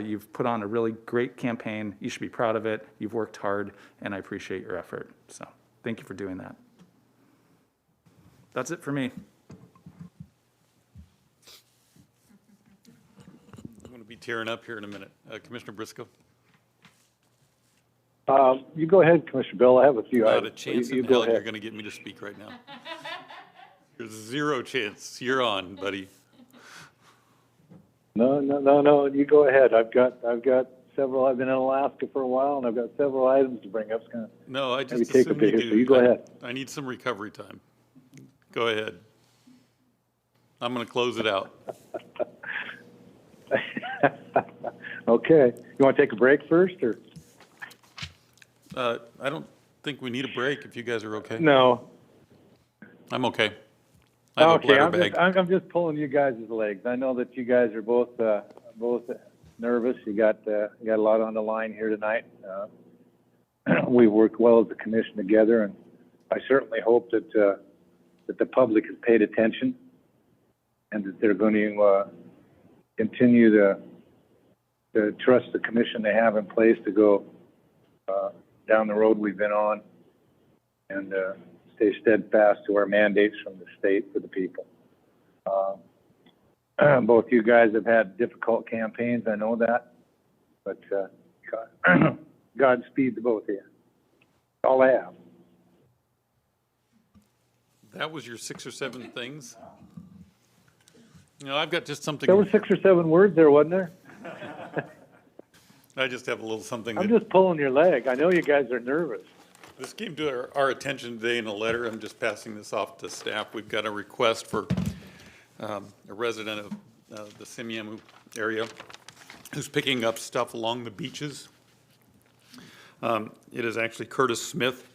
you've put on a really great campaign. You should be proud of it. You've worked hard, and I appreciate your effort. So thank you for doing that. That's it for me. I'm going to be tearing up here in a minute. Commissioner Briscoe? You go ahead, Commissioner Bill. I have a few Not items. a chance You in go hell ahead. you're going to get me to speak right now. There's zero chance. You're on, buddy. No. You go ahead. I've got several. I've been in Alaska for a while, and I've got several items to bring up. It's gonna No, I maybe just take a assume bit you here. do. So you go ahead. I need some recovery time. Go ahead. I'm going to close it out. Okay. You want to take a break first, or? I don't think we need a break if you guys are okay. No. I'm okay. I have a Okay. bladder bag. I'm just pulling you guys' legs. I know that you guys are both nervous. You got a lot on the line here tonight. We worked well as a commission together, and I certainly hope that the public has paid attention, and that they're going to continue to trust the commission they have in place to go down the road we've been on, and stay steadfast to our mandates from the state for the people. Both you guys have had difficult campaigns, I know that, but Godspeed to both of you. That's all I have. That was your 6 or 7 things? I've got just something. There were 6 or 7 words there, wasn't there? I just have a little something. I'm just pulling your leg. I know you guys are nervous. This came to our attention today in a letter. I'm just passing this off to staff. We've got a request for a resident of the Simiamu area who's picking up stuff along the beaches. It is actually Curtis Smith,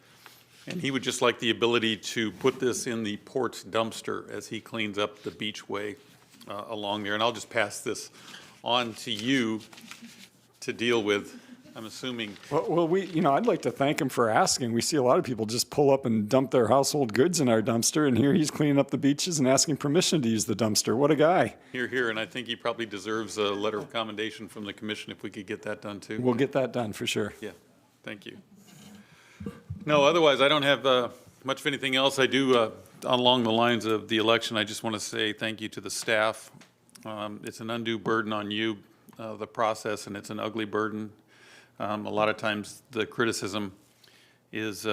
and he would just like the ability to put this in the port's dumpster as he cleans up the beachway along there. And I'll just pass this on to you to deal with. I'm assuming. Well, I'd like to thank him for asking. We see a lot of people just pull up and dump their household goods in our dumpster, and here he's cleaning up the beaches and asking permission to use the dumpster. What a guy. Here, and I think he probably deserves a letter of commendation from the commission if we could get that done too. We'll get that done for sure. Yeah, thank you. No, otherwise I don't have much of anything else. I do, along the lines of the election, I just want to say thank you to the staff. It's an undue burden on you, the process, and it's an ugly burden. A lot of times the criticism is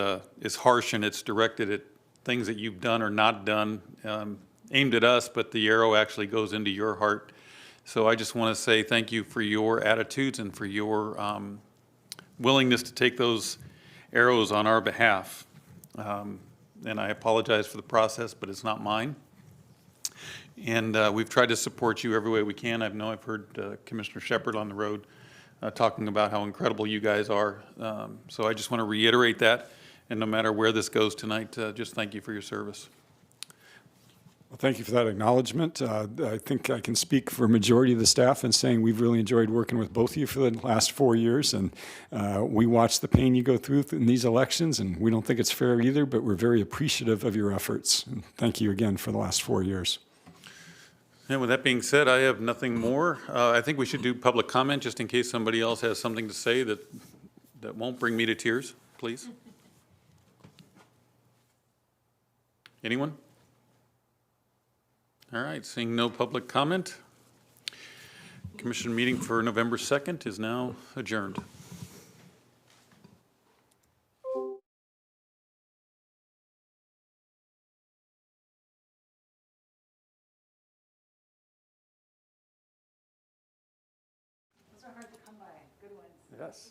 harsh, and it's directed at things that you've done or not done, aimed at us, but the arrow actually goes into your heart. So I just want to say thank you for your attitudes and for your willingness to take those arrows on our behalf. And I apologize for the process, but it's not mine. And we've tried to support you every way we can. I've heard Commissioner Shepard on the road talking about how incredible you guys are. So I just want to reiterate that. And no matter where this goes tonight, just thank you for your service. Well, thank you for that acknowledgement. I think I can speak for a majority of the staff in saying we've really enjoyed working with both of you for the last 4 years, and we watch the pain you go through in these elections, and we don't think it's fair either, but we're very appreciative of your efforts. And thank you again for the last 4 years. And with that being said, I have nothing more. I think we should do public comment just in case somebody else has something to say that won't bring me to tears, please. Anyone? All right, seeing no public comment. Commission meeting for November 2nd is now adjourned. Those are hard to come by. Good ones. Yes.